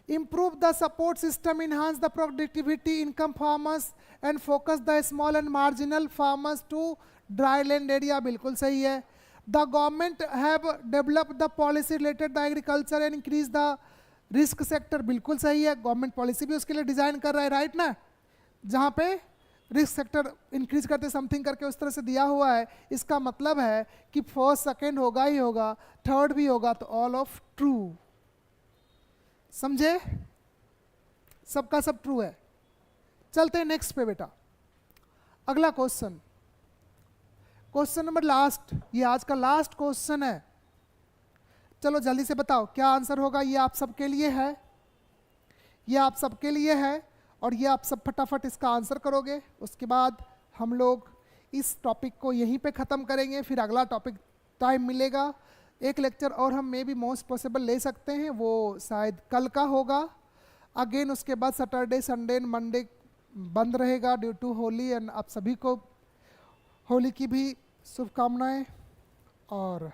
improve the support system, enhance the productivity, income farmers and focus the small and marginal farmers to dryland area, बिल्कुल सही है। The government have developed the policy related to agriculture and increase the risk sector, बिल्कुल सही है। Government policy भी उसके लिए design कर रहा है, राइट ना, जहाँ पे रिस्क सेक्टर इंक्रीज करते समथिंग करके उस तरह से दिया हुआ है। इसका मतलब है कि फर्स्ट सेकेंड होगा ही होगा, थर्ड भी होगा, तो ऑल ऑफ ट्रू। समझे? सबका सब ट्रू है। चलते हैं नेक्स्ट पे बेटा। अगला क्वेश्चन, क्वेश्चन नंबर लास्ट, ये आज का लास्ट क्वेश्चन है। चलो जल्दी से बताओ क्या आंसर होगा। ये आप सबके लिए है, ये आप सबके लिए है, और ये आप सब फटाफट इसका आंसर करोगे। उसके बाद हम लोग इस टॉपिक को यहीं पे ख़त्म करेंगे, फिर अगला टॉपिक टाइम मिलेगा। एक लेक्चर और हम मे बी मोस्ट पॉसिबल ले सकते हैं, वो शायद कल का होगा। अगेन उसके बाद सैटरडे संडे एंड मंडे बंद रहेगा ड्यू टू होली, एंड आप सभी को होली की भी शुभकामनाएं। और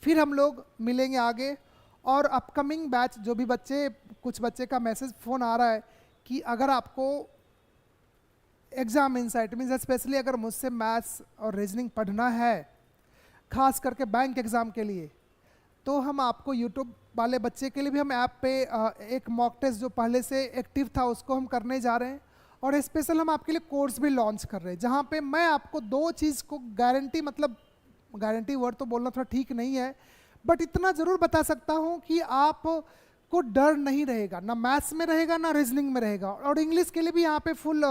फिर हम लोग मिलेंगे आगे। और अपकमिंग बैच जो भी बच्चे, कुछ बच्चे का मैसेज फ़ोन आ रहा है कि अगर आपको एग्ज़ाम इनसाइट मीन्स स्पेशली अगर मुझसे मैथ्स और रीजनिंग पढ़ना है, खास करके बैंक एग्ज़ाम के लिए, तो हम आपको यूट्यूब वाले बच्चे के लिए भी हम ऐप पे एक मॉक टेस्ट जो पहले से एक्टिव था उसको हम करने जा रहे हैं। और स्पेशल हम आपके लिए कोर्स भी लॉन्च कर रहे हैं, जहाँ पे मैं आपको दो चीज़ को गारंटी, मतलब गारंटी वर्ड तो बोलना थोड़ा ठीक नहीं है, बट इतना ज़रूर बता सकता हूँ कि आप को डर नहीं रहेगा, ना मैथ्स में रहेगा ना रीजनिंग में रहेगा। और इंग्लिश के लिए भी यहाँ पे फुल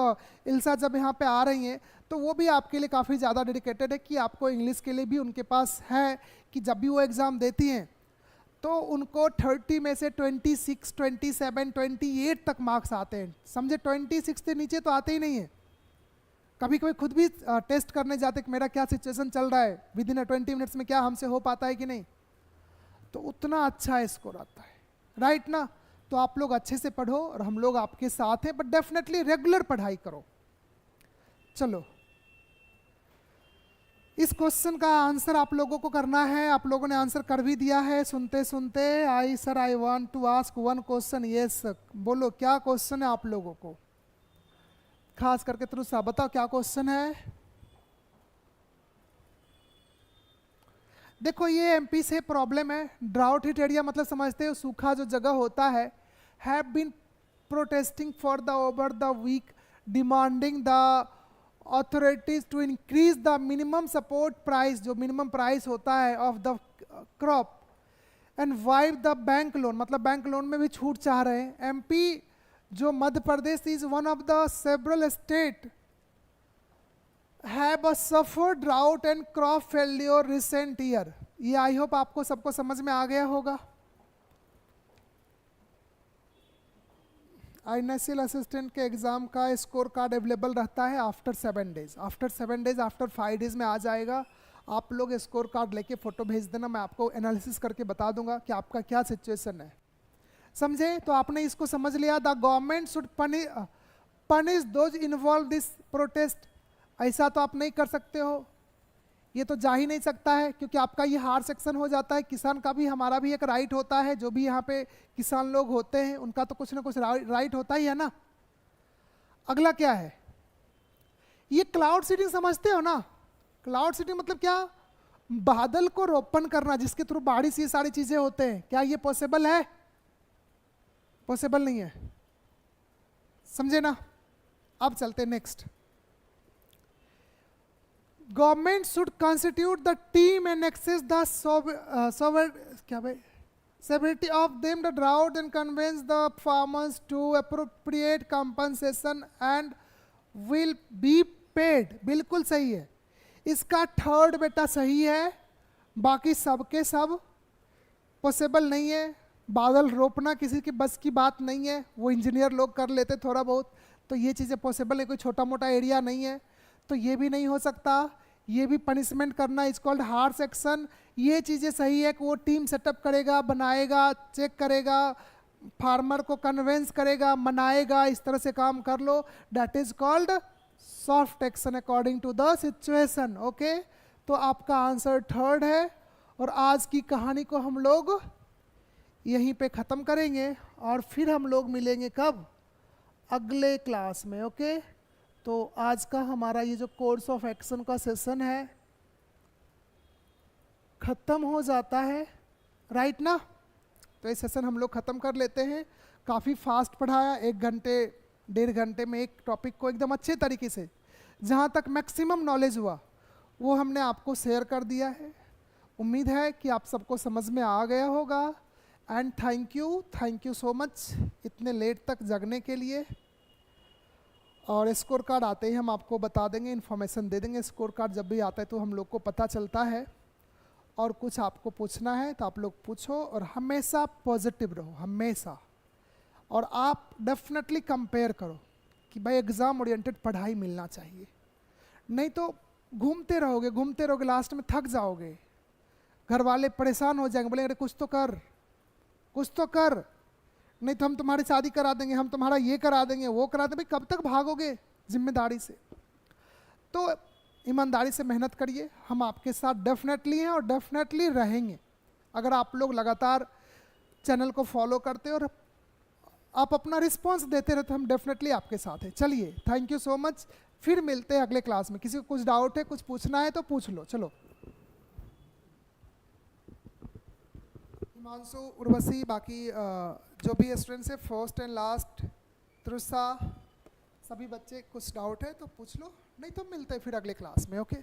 इल्सा जब यहाँ पे आ रही हैं तो वो भी आपके लिए काफ़ी ज़्यादा डेडिकेटेड है कि आपको इंग्लिश के लिए भी उनके पास है कि जब भी वो एग्ज़ाम देती हैं तो उनको 30 में से 26, 27, 28 तक मार्क्स आते हैं। समझे? 26 से नीचे तो आते ही नहीं हैं। कभी कभी खुद भी टेस्ट करने जाते कि मेरा क्या सिचुएशन चल रहा है, विद इन 20 मिनट्स में क्या हमसे हो पाता है कि नहीं, तो उतना अच्छा स्कोर आता है, राइट ना। तो आप लोग अच्छे से पढ़ो और हम लोग आपके साथ हैं, बट डेफिनेटली रेगुलर पढ़ाई करो। चलो, इस क्वेश्चन का आंसर आप लोगों को करना है। आप लोगों ने आंसर कर भी दिया है सुनते सुनते। I want to ask one question. Yes, बोलो क्या क्वेश्चन है आप लोगों को, खास करके तुम बताओ क्या क्वेश्चन है। देखो ये एमपी से प्रॉब्लम है। ड्राउट हिट एरिया मतलब समझते हो सूखा जो जगह होता है। Have been protesting for the over the week demanding the authorities to increase the minimum support price, जो minimum price होता है of the crop, and wipe the bank loan, मतलब बैंक लोन में भी छूट चाह रहे हैं। एमपी जो Madhya Pradesh is one of the several state have a suffered drought and crop failure recent year। ये आई होप आपको सबको समझ में आ गया होगा। INSL असिस्टेंट के एग्ज़ाम का स्कोर कार्ड अवेलेबल रहता है after 7 days, after 7 days, after 5 days में आ जाएगा। आप लोग स्कोर कार्ड लेके फ़ोटो भेज देना, मैं आपको एनालिसिस करके बता दूंगा कि आपका क्या सिचुएशन है। समझे? तो आपने इसको समझ लिया। The government should punish those involve this protest. ऐसा तो आप नहीं कर सकते हो, ये तो जा ही नहीं सकता है, क्योंकि आपका ये हार्ड सेक्शन हो जाता है। किसान का भी, हमारा भी एक राइट होता है, जो भी यहाँ पे किसान लोग होते हैं उनका तो कुछ ना कुछ राइट होता ही है ना। अगला क्या है? ये क्लाउड सीडिंग समझते हो ना? क्लाउड सीडिंग मतलब क्या? बादल को रोपण करना, जिसके थ्रू बारिश ये सारी चीजें होते हैं। क्या ये पॉसिबल है? पॉसिबल नहीं है। समझे ना? अब चलते next. Government should constitute the team and access the severity of them the drought and convince the farmers to appropriate compensation and will be paid। बिल्कुल सही है। इसका थर्ड बेटा सही है, बाकी सब के सब पॉसिबल नहीं है। बादल रोपना किसी की बस की बात नहीं है, वो इंजीनियर लोग कर लेते थोड़ा बहुत, तो ये चीज़ें पॉसिबल है, कोई छोटा मोटा एरिया नहीं है, तो ये भी नहीं हो सकता। ये भी पनिशमेंट करना इज कॉल्ड हार्श एक्शन। ये चीज़ें सही है कि वो टीम सेटअप करेगा, बनाएगा, चेक करेगा, फार्मर को कन्वेंस करेगा, मनाएगा, इस तरह से काम कर लो, that is called soft action according to the situation. Okay, तो आपका आंसर थर्ड है। और आज की कहानी को हम लोग यहीं पे ख़त्म करेंगे और फिर हम लोग मिलेंगे कब? अगले क्लास में। ओके, तो आज का हमारा ये जो कोर्स ऑफ एक्शन का सेशन है ख़त्म हो जाता है, राइट ना? तो ये सेशन हम लोग ख़त्म कर लेते हैं। काफ़ी फास्ट पढ़ाया, 1 घंटे 1.5 घंटे में एक टॉपिक को एकदम अच्छे तरीके से, जहाँ तक मैक्सिमम नॉलेज हुआ वो हमने आपको शेयर कर दिया है। उम्मीद है कि आप सबको समझ में आ गया होगा। And thank you so much इतने लेट तक जगने के लिए। और स्कोर कार्ड आते ही हम आपको बता देंगे, इन्फॉर्मेशन दे देंगे। स्कोर कार्ड जब भी आता है तो हम लोग को पता चलता है। और कुछ आपको पूछना है तो आप लोग पूछो, और हमेशा पॉजिटिव रहो, हमेशा। और आप डेफिनेटली कंपेयर करो कि भाई एग्ज़ाम ओरिएंटेड पढ़ाई मिलना चाहिए, नहीं तो घूमते रहोगे, लास्ट में थक जाओगे, घर वाले परेशान हो जाएंगे, बोलेंगे अरे कुछ तो कर, नहीं तो हम तुम्हारी शादी करा देंगे, हम तुम्हारा ये करा देंगे, वो करा देंगे। कब तक भागोगे जिम्मेदारी से? तो ईमानदारी से मेहनत करिए, हम आपके साथ डेफिनेटली हैं और डेफिनेटली रहेंगे। अगर आप लोग लगातार चैनल को फॉलो करते और आप अपना रिस्पॉन्स देते रहे तो हम डेफिनेटली आपके साथ हैं। चलिए, थैंक यू सो मच, फिर मिलते हैं अगले क्लास में। किसी को कुछ डाउट है, कुछ पूछना है तो पूछ लो। चलो, हिमांशु, उर्वशी, बाकी जो भी स्टूडेंट्स है, फर्स्ट एंड लास्ट, तृषा, सभी बच्चे, कुछ डाउट है तो पूछ लो, नहीं तो मिलते हैं फिर अगले क्लास में। ओके,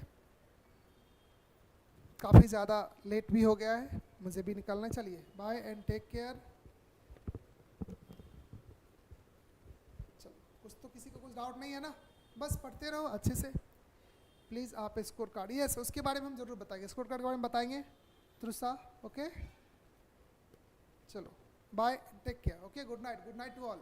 काफ़ी ज़्यादा लेट भी हो गया है, मुझे भी निकलना। चलिए, बाय एंड टेक केयर। चलो, कुछ तो किसी को कुछ डाउट नहीं है ना? बस पढ़ते रहो अच्छे से प्लीज़। आप स्कोर कार्ड, यस, उसके बारे में हम जरूर बताएंगे, स्कोर कार्ड के बारे में बताएंगे तृषा। ओके, चलो, bye, take care. Okay, good night to all.